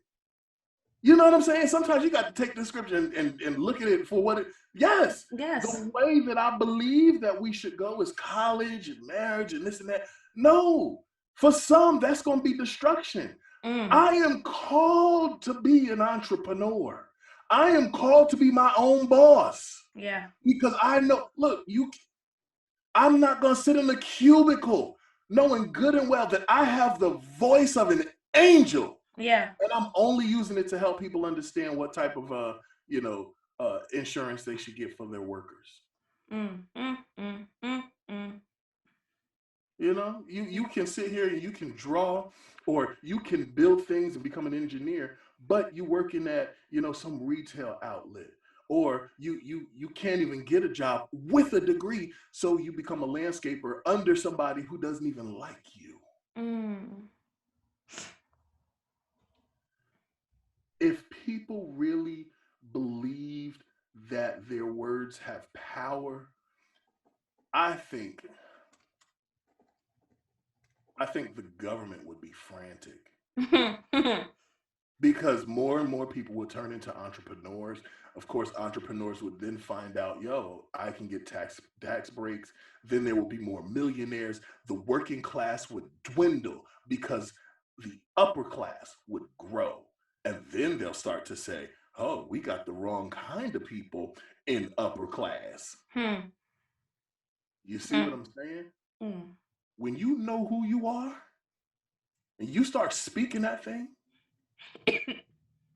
You know what I'm saying? Sometimes you got to take the scripture and look at it for what it. Yes, Yes. the way that I believe that we should go is college and marriage and this and that. No, for some, that's going to be destruction. I am called to be an entrepreneur. I am called to be my own boss. Yeah. Because I know, look, I'm not going to sit in the cubicle knowing good and well that I have the voice of an angel. Yeah. And I'm only using it to help people understand what type of insurance they should get for their workers. You can sit here and you can draw, or you can build things and become an engineer, but you working at some retail outlet, or you can't even get a job with a degree, so you become a landscaper under somebody who doesn't even like you. If people really believed that their words have power, I think the government would be frantic, because more and more people would turn into entrepreneurs. Of course, entrepreneurs would then find out, I can get tax breaks. Then there will be more millionaires. The working class would dwindle because the upper class would grow. And then they'll start to say, oh, we got the wrong kind of people in upper class. You see what I'm saying? When you know who you are and you start speaking that thing,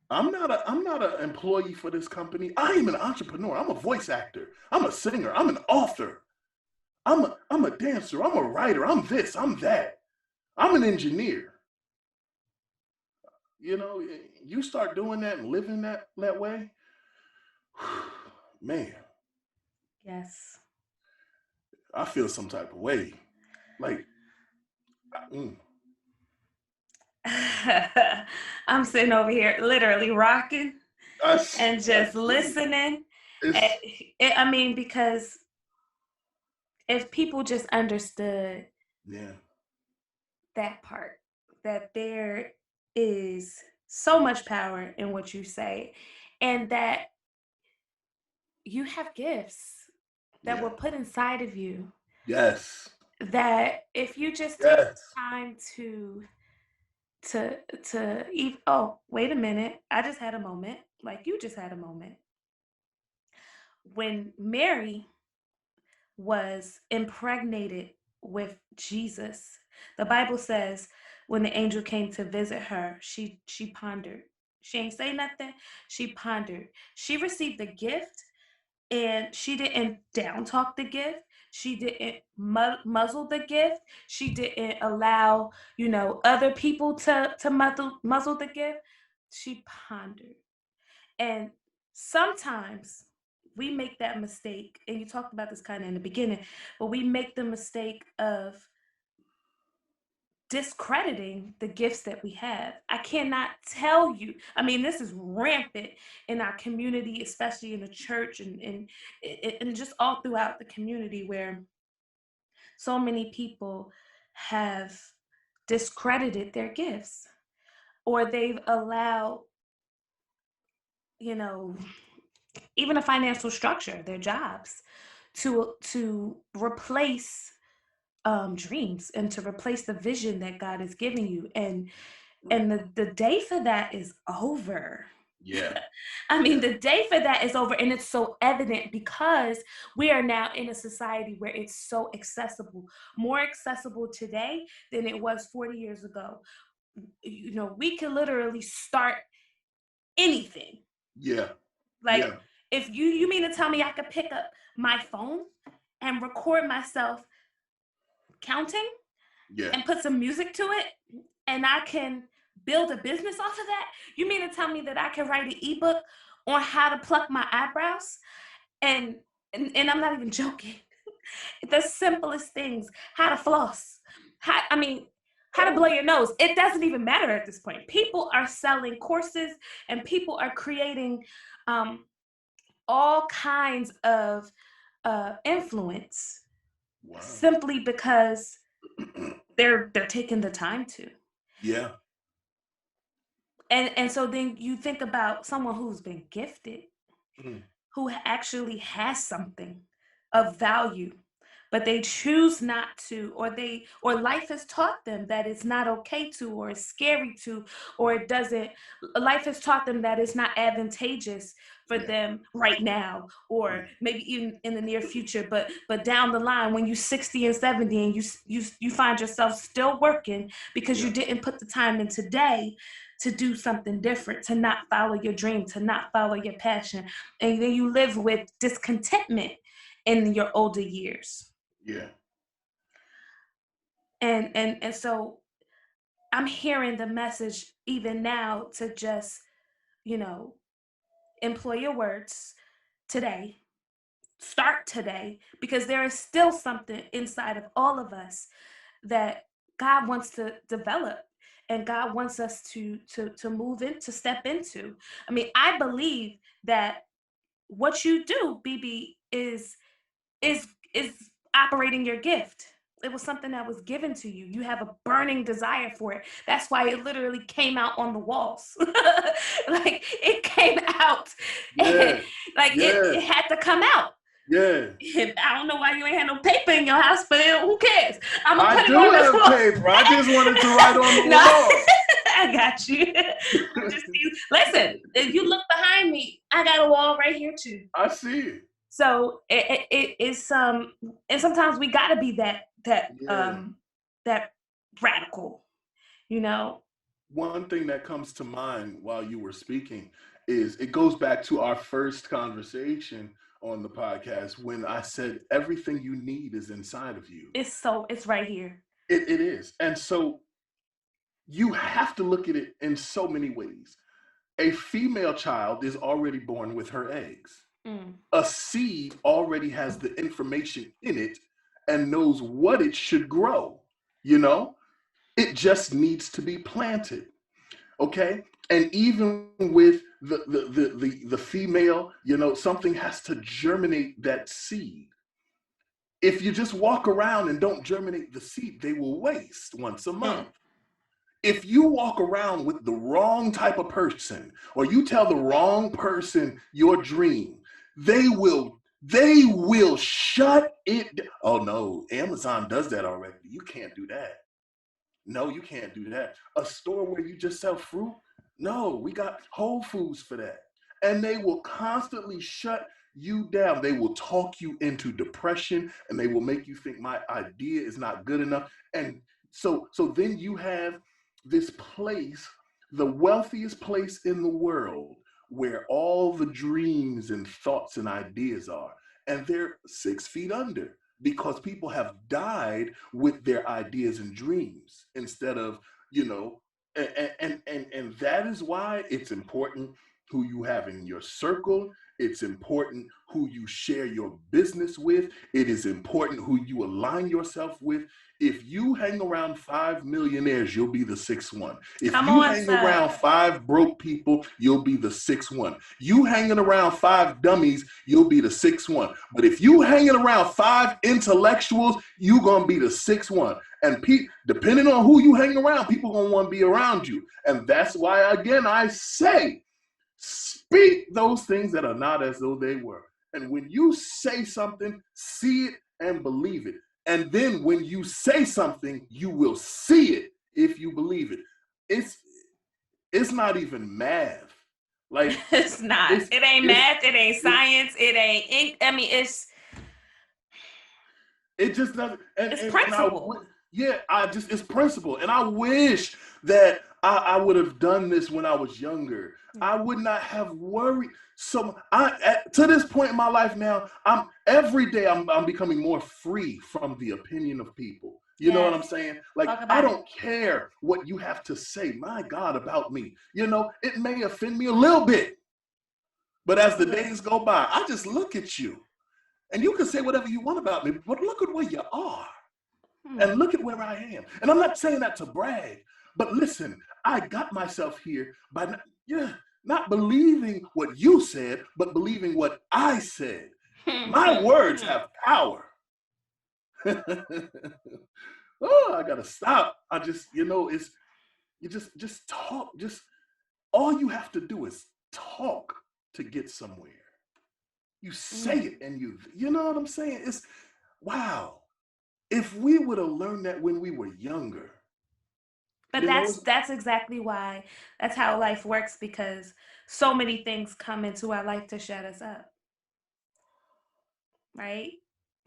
I'm not an employee for this company. I am an entrepreneur. I'm a voice actor. I'm a singer. I'm an author. I'm a dancer. I'm a writer. I'm this. I'm that. I'm an engineer. You start doing that and living that way, man. Yes. I feel some type of way. Like, I'm sitting over here literally rocking and just listening. I mean, because if people just understood that part, that there is so much power in what you say, and that you have gifts that were put inside of you. Yes. That if you just take the time to oh, wait a minute. I just had a moment, like you just had a moment. When Mary was impregnated with Jesus, the Bible says when the angel came to visit her, she pondered. She ain't say nothing. She pondered. She received the gift, and she didn't down talk the gift. She didn't muzzle the gift. She didn't allow, other people to muzzle the gift. She pondered. And sometimes we make that mistake, and you talked about this kind of in the beginning, but we make the mistake of discrediting the gifts that we have. I cannot tell you. I mean, this is rampant in our community, especially in the church, and just all throughout the community, where so many people have discredited their gifts, or they've allowed, you know, even a financial structure, their jobs, to replace dreams, and to replace the vision that God is giving you. And the day for that is over. Yeah. I mean, the day for that is over. And it's so evident because we are now in a society where it's so accessible, more accessible today than it was 40 years ago. We can literally start anything. Yeah. Like, Yeah. if you mean to tell me I could pick up my phone and record myself counting Yeah. and put some music to it, and I can build a business off of that? You mean to tell me that I can write an ebook on how to pluck my eyebrows? And I'm not even joking. The simplest things, how to floss, how to blow your nose. It doesn't even matter at this point. People are selling courses, and people are creating all kinds of influence, Wow. simply because they're taking the time to. Yeah. And so then you think about someone who's been gifted, Mm. who actually has something of value, but they choose not to, or life has taught them that it's not okay to, or it's scary to, or it doesn't. Life has taught them that it's not advantageous for them right now, or maybe even in the near future, but down the line, when you're 60 and 70, and you find yourself still working because you didn't put the time in today to do something different, to not follow your dream, to not follow your passion. And then you live with discontentment in your older years. Yeah. And so I'm hearing the message even now to just, employ your words today. Start today, because there is still something inside of all of us that God wants to develop, and God wants us to move in, to step into. I mean, I believe that what you do, BB, is operating your gift. It was something that was given to you. You have a burning desire for it. That's why it literally came out on the walls. Like, it came out. Yeah. Like, it had to come out. Yeah. I don't know why you ain't had no paper in your house, but who cares? I'm gonna I put it do on have the wall. paper. I just wanted to write on the wall. I got you. Listen, if you look behind me, I got a wall right here too. I see it. So it is and sometimes we gotta be that radical, One thing that comes to mind while you were speaking is it goes back to our first conversation on the podcast when I said everything you need is inside of you. It's right here. It is. And so you have to look at it in so many ways. A female child is already born with her eggs. A seed already has the information in it and knows what it should grow. It just needs to be planted. Okay. And even with the female, something has to germinate that seed. If you just walk around and don't germinate the seed, they will waste once a month. If you walk around with the wrong type of person, or you tell the wrong person your dream, they will shut it down. Oh no, Amazon does that already. You can't do that. No, you can't do that. A store where you just sell fruit? No, we got Whole Foods for that. And they will constantly shut you down. They will talk you into depression, and they will make you think my idea is not good enough. And so then you have this place, the wealthiest place in the world, where all the dreams and thoughts and ideas are, and they're 6 feet under because people have died with their ideas and dreams instead of, you know, and that is why it's important who you have in your circle. It's important who you share your business with. It is important who you align yourself with. If you hang around 5 millionaires, you'll be the sixth one. If Come you on, hang sir. around 5 broke people, you'll be the sixth one. You hanging around 5 dummies, you'll be the sixth one. But if you hanging around 5 intellectuals, you're gonna be the sixth one. And depending on who you hang around, people gonna want to be around you. And that's why, again, I say, speak those things that are not as though they were. And when you say something, see it and believe it. And then when you say something, you will see it if you believe it. It's not even math. Like It's not. it's It ain't it's math. It ain't it, science. It ain't ink. I mean, it just doesn't. it's And principle. yeah, it's principle. And I wish that I would have done this when I was younger. I would not have worried. So to this point in my life now, every day I'm becoming more free from the opinion of people. You know what Yes. I'm saying? Like, Talk I about it. don't care what you have to say, my God, about me. You know, it may offend me a little bit, but as Just a the little. days go by, I just look at you, and you can say whatever you want about me, but look at where you are. Hmm. And look at where I am. And I'm not saying that to brag, but listen, I got myself here by not believing what you said, but believing what I said. My words have power. Oh, I gotta stop. I just, it's you just talk. Just all you have to do is talk to get somewhere. You say Mm. it and you know what I'm saying? It's wow. If we would have learned that when we were younger, But you know, that's exactly why that's how life works, because so many things come into our life to shut us up, right?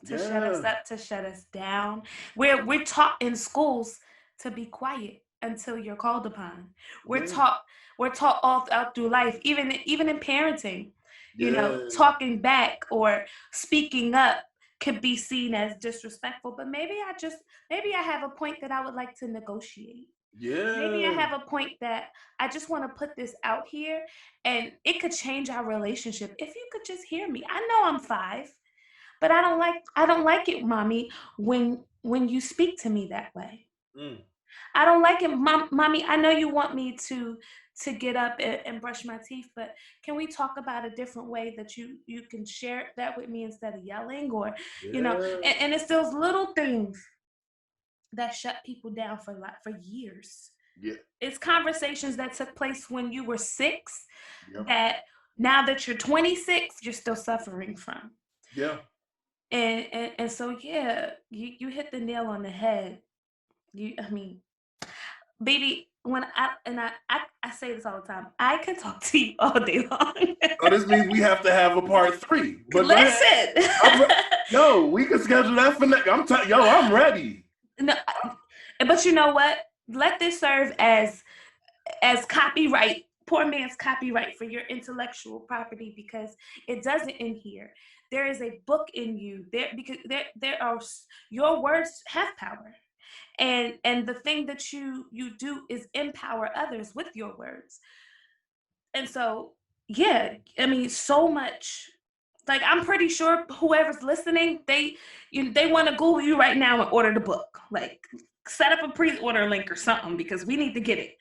To shut us yeah, up, to shut us down. We're taught in schools to be quiet until you're called upon. We're yeah, taught we're taught all out through life, even in parenting. yeah, Talking back or speaking up could be seen as disrespectful, but maybe I have a point that I would like to negotiate. Maybe I yeah, have a point that I just want to put this out here, and it could change our relationship if you could just hear me. I know I'm 5, but I don't like it, mommy, when you speak to me that way. mm, I don't like it, mommy. I know you want me to get up and brush my teeth, but can we talk about a different way that you can share that with me instead of yelling, or yeah, and it's those little things that shut people down for years. yeah, It's conversations that took place when you were 6 yeah, that now that you're 26, you're still suffering from. yeah. And so yeah, you hit the nail on the head. I mean, baby, when I say this all the time, I could talk to you all day long. So this means we have to have a part 3. But go ahead. Listen. I'm yo, we can schedule that for next. I'm ready. No, but you know what? Let this serve as copyright, poor man's copyright for your intellectual property, because it doesn't end here. There is a book in you there, because there are your words have power, and the thing that you do is empower others with your words. And so yeah, I mean, so much. Like, I'm pretty sure whoever's listening, they want to Google you right now and order the book. Like, set up a pre-order link or something, because we need to get it.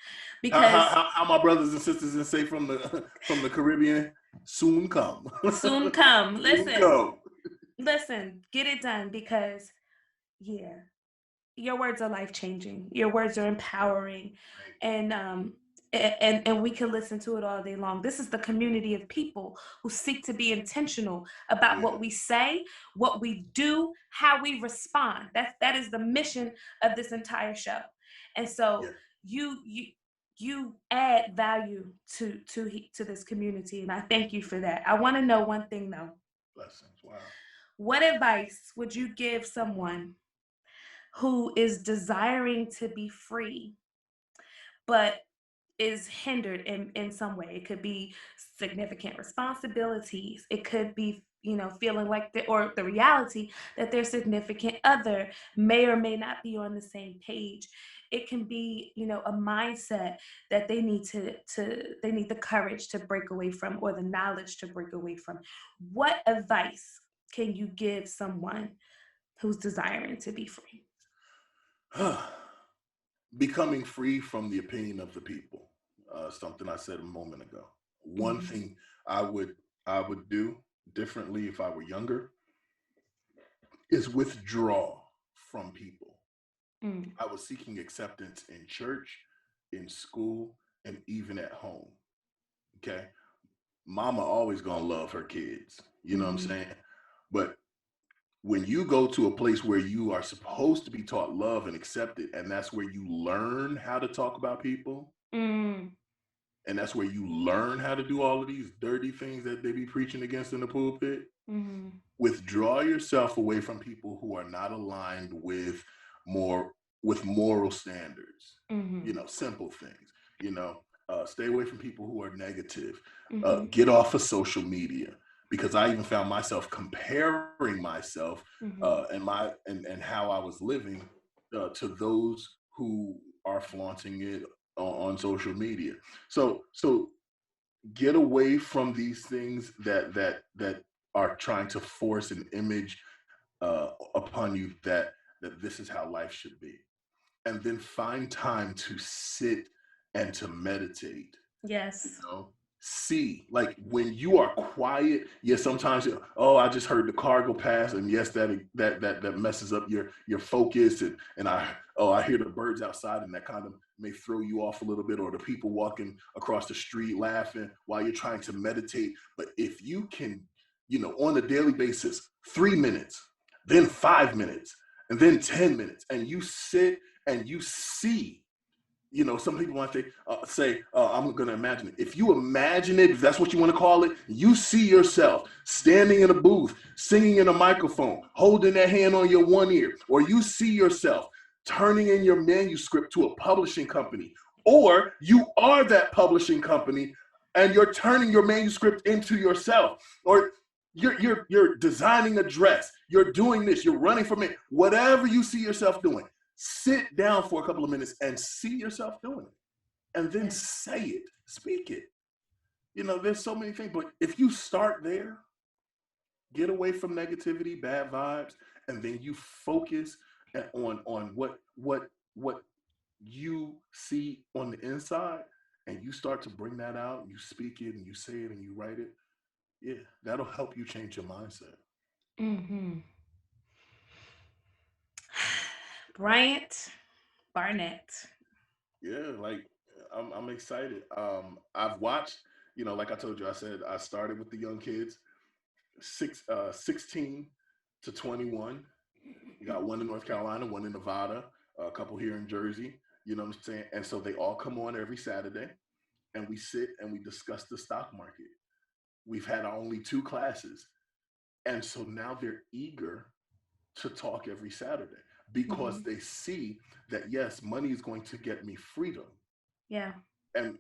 How, how, Because how how my brothers and sisters and say from the Caribbean, soon come. soon come. Soon come. Listen, get it done, because yeah, your words are life changing. Your words are empowering, and and we can listen to it all day long. This is the community of people who seek to be intentional about Yeah, what we say, what we do, how we respond. That is the mission of this entire show. And so Yeah. you add value to this community, and I thank you for that. I want to know one thing though. Blessings. Wow. What advice would you give someone who is desiring to be free but is hindered in some way? It could be significant responsibilities. It could be, feeling like or the reality that their significant other may or may not be on the same page. It can be, a mindset that they need the courage to break away from, or the knowledge to break away from. What advice can you give someone who's desiring to be free? Becoming free from the opinion of the people. Something I said a moment ago. One Mm-hmm. thing I would I would do differently if I were younger is withdraw from people. Mm. I was seeking acceptance in church, in school, and even at home. Okay. Mama always gonna love her kids. You know what I'm Mm-hmm. saying? But when you go to a place where you are supposed to be taught love and accepted, and that's where you learn how to talk about people, Mm. and that's where you learn how to do all of these dirty things that they be preaching against in the pulpit, Mm-hmm. withdraw yourself away from people who are not aligned more with moral standards. Mm-hmm. Simple things. Stay away from people who are negative. Mm-hmm. Get off of social media, because I even found myself comparing myself Mm-hmm. and how I was living to those who are flaunting it on social media. So get away from these things that are trying to force an image upon you that this is how life should be, and then find time to sit and to meditate. you Yes. know See, like, when you are quiet, yes, sometimes oh, I just heard the car go past, and yes, that messes up your focus, and I hear the birds outside, and that kind of may throw you off a little bit, or the people walking across the street laughing while you're trying to meditate. But if you can, on a daily basis, 3 minutes, then 5 minutes, and then 10 minutes, and you sit and you see. Some people want to say, I'm going to imagine it. If you imagine it, if that's what you want to call it, you see yourself standing in a booth, singing in a microphone, holding that hand on your one ear, or you see yourself turning in your manuscript to a publishing company, or you are that publishing company and you're turning your manuscript into yourself, or you're designing a dress, you're doing this, you're running from it, whatever you see yourself doing. Sit down for a couple of minutes and see yourself doing it, and then Yes. say it, speak it. There's so many things, but if you start there, get away from negativity, bad vibes, and then you focus on what you see on the inside, and you start to bring that out, you speak it and you say it and you write it. Yeah, that'll help you change your mindset. Mm-hmm. Bryant, Barnett. Yeah, like, I'm excited. I've watched, like I told you, I said I started with the young kids, 16 to 21. You got one in North Carolina, one in Nevada, a couple here in Jersey. You know what I'm saying? And so they all come on every Saturday, and we sit and we discuss the stock market. We've had only two classes, and so now they're eager to talk every Saturday, because Mm-hmm. they see that, yes, money is going to get me freedom. Yeah. And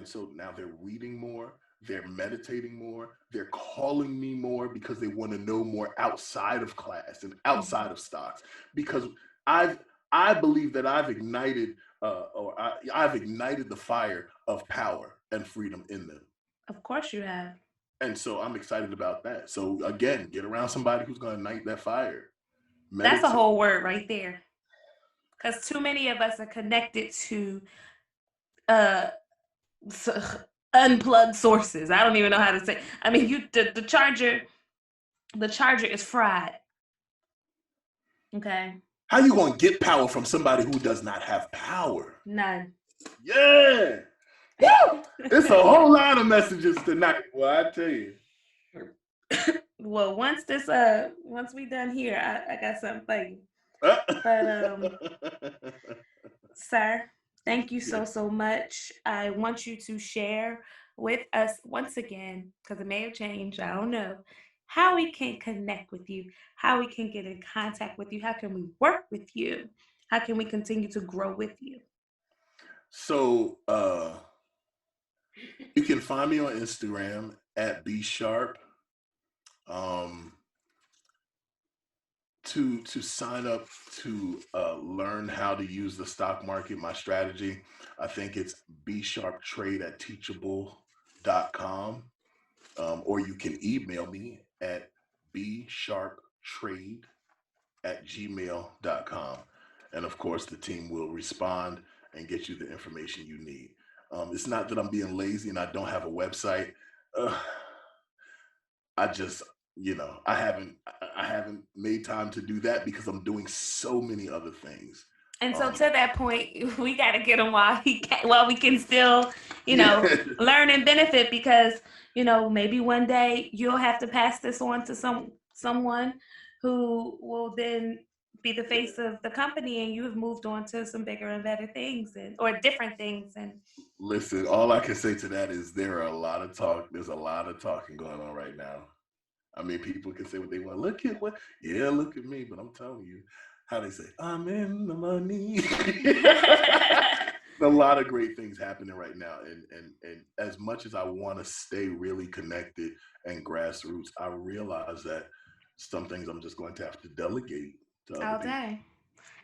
so now they're reading more, they're meditating more, they're calling me more, because they want to know more outside of class and Mm-hmm. outside of stocks, because i've I believe that I've ignited the fire of power and freedom in them. Of course you have. And so I'm excited about that. So again, get around somebody who's going to ignite that fire. That's a Meditate. whole word right there. Because too many of us are connected to uh unplugged sources. I don't even know how to say. I mean, the charger is fried. Okay. How you going to get power from somebody who does not have power? None. Yeah. Woo! It's a whole lot of messages tonight. Well, I tell you. Well, once we done here, I got something for you. But Sir, thank you Yeah. so much. I want you to share with us once again, because it may have changed, I don't know, how we can connect with you, how we can get in contact with you, how can we work with you, how can we continue to grow with you. So you can find me on Instagram at bsharp. Um, to sign up to learn how to use the stock market, my strategy, I think it's bsharptrade at teachable.com. Or you can email me at bsharptrade at gmail.com. And of course, the team will respond and get you the information you need. It's not that I'm being lazy and I don't have a website. Uh, I just, I haven't made time to do that because I'm doing so many other things. And so to Um, that point, we got to get him while we can still, yeah, learn and benefit, because, maybe one day you'll have to pass this on to someone who will then be the face of the company, and you have moved on to some bigger and better things, or different things. And listen, all I can say to that is there's a lot of talking going on right now. I mean, people can say what they want. Look at me, but I'm telling you, how they say, I'm in the money. A lot of great things happening right now. And as much as I want to stay really connected and grassroots, I realize that some things I'm just going to have to delegate to other all people. day.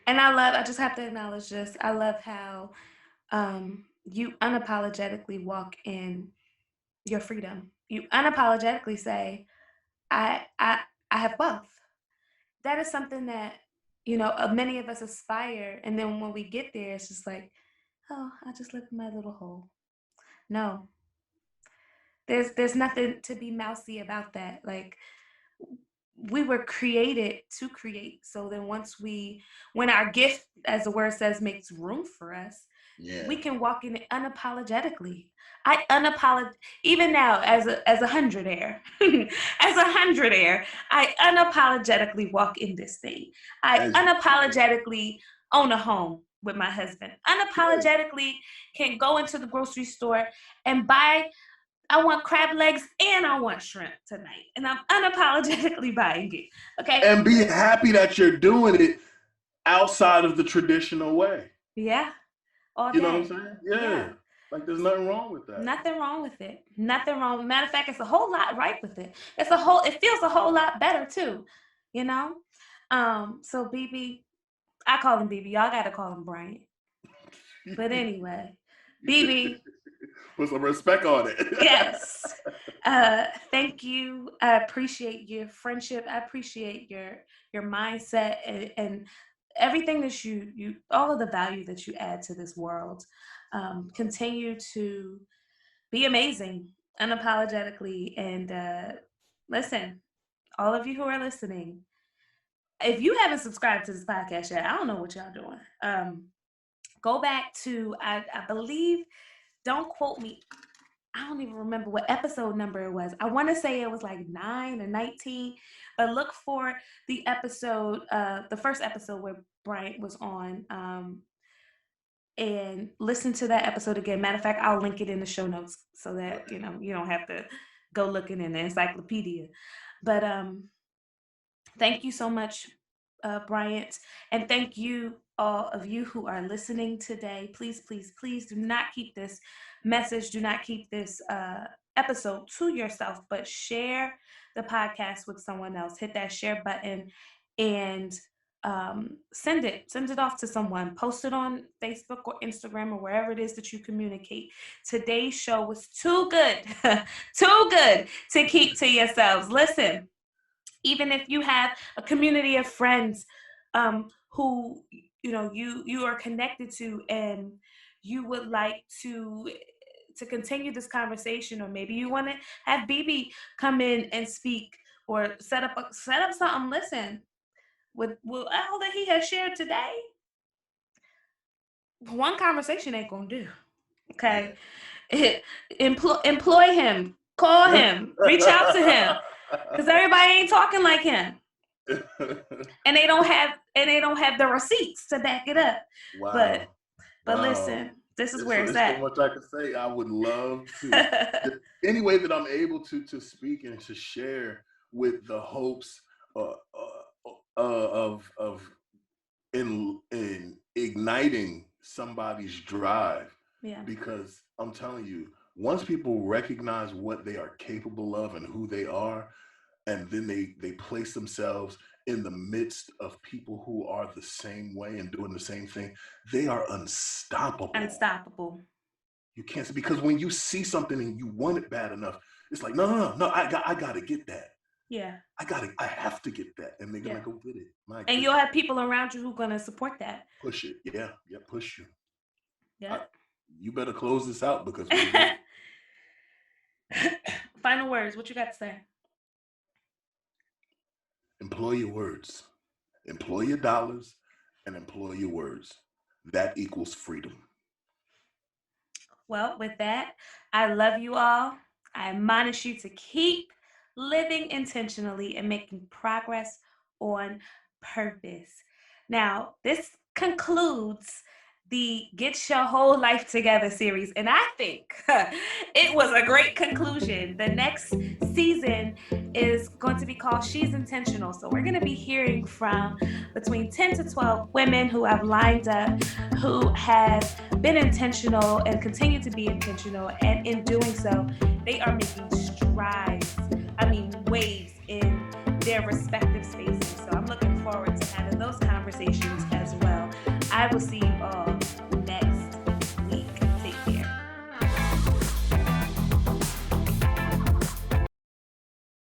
And I just have to acknowledge this. I love how you unapologetically walk in your freedom. You unapologetically say, I I I have wealth. That is something that, many of us aspire, and then when we get there, it's just like, oh, I just live in my little hole. No, there's nothing to be mousy about that. Like, we were created to create. So then when our gift, as the word says, makes room for us, Yeah. we can walk in it unapologetically. Even now, as a hundredaire, as a hundredaire, I unapologetically walk in this thing. I As unapologetically own a home with my husband. Unapologetically can go into the grocery store and buy. I want crab legs and I want shrimp tonight, and I'm unapologetically buying it. Okay. and be happy that you're doing it outside of the traditional way. Yeah. All You know what I'm day. saying? Yeah. Yeah. Like there's nothing wrong with that. Nothing wrong with it. Nothing wrong. Matter of fact, it's a whole lot right with it. It feels a whole lot better too, you know? So BB, I call him BB. Y'all gotta call him Bryant. But anyway, BB, Put some respect on it. yes. Thank you. I appreciate your friendship. I appreciate your mindset, and everything that you all of the value that you add to this world. Continue to be amazing unapologetically, and listen, all of you who are listening, if you haven't subscribed to this podcast yet, I don't know what y'all doing. Go back to, I believe, don't quote me, I don't even remember what episode number it was. I want to say it was like 9 or 19, but look for the first episode where Bryant was on, and listen to that episode again. Matter of fact, I'll link it in the show notes so that you don't have to go looking in the encyclopedia. But thank you so much, Bryant, and thank you all of you who are listening today. Please, please, please do not keep this message. Do not keep this episode to yourself, but share the podcast with someone else. Hit that share button and send it off to someone. Post it on Facebook or Instagram or wherever it is that you communicate. Today's show was too good, too good to keep to yourselves. Listen, even if you have a community of friends who you are connected to, and you would like to continue this conversation, or maybe you want to have BB come in and speak, or set up something. Listen, with all that he has shared today, one conversation ain't gonna do. Okay. Employ him, call him, reach out to him, because everybody ain't talking like him, and they don't have the receipts to back it up. Wow. But But Wow. listen, this is where it's It's so at. much I could say. I would love to, any way that I'm able to speak and to share with the hopes of in igniting somebody's drive, Yeah. because I'm telling you, once people recognize what they are capable of and who they are, and then they place themselves in the midst of people who are the same way and doing the same thing, they are unstoppable. Unstoppable. You can't say, because when you see something and you want it bad enough, it's like, no, no, no, no, I gotta get that. Yeah. I have to get that. And they're Yeah. gonna go get it. My And you'll goodness. have people around you who are going to support that. Push it. Yeah, yeah, push you. I, Yeah. you better close this out because we're going. Final words. What you got to say? Employ your words, employ your dollars, and employ your words. That equals freedom. Well, with that, I love you all. I admonish you to keep living intentionally and making progress on purpose. Now, this concludes the Get Your Whole Life Together series, and I think it was a great conclusion. The next season is going to be called She's Intentional. So, we're going to be hearing from between 10 to 12 women who have lined up, who have been intentional and continue to be intentional. And in doing so, they are making strides, waves in their respective spaces. So I'm looking forward to having those conversations as well. I will see you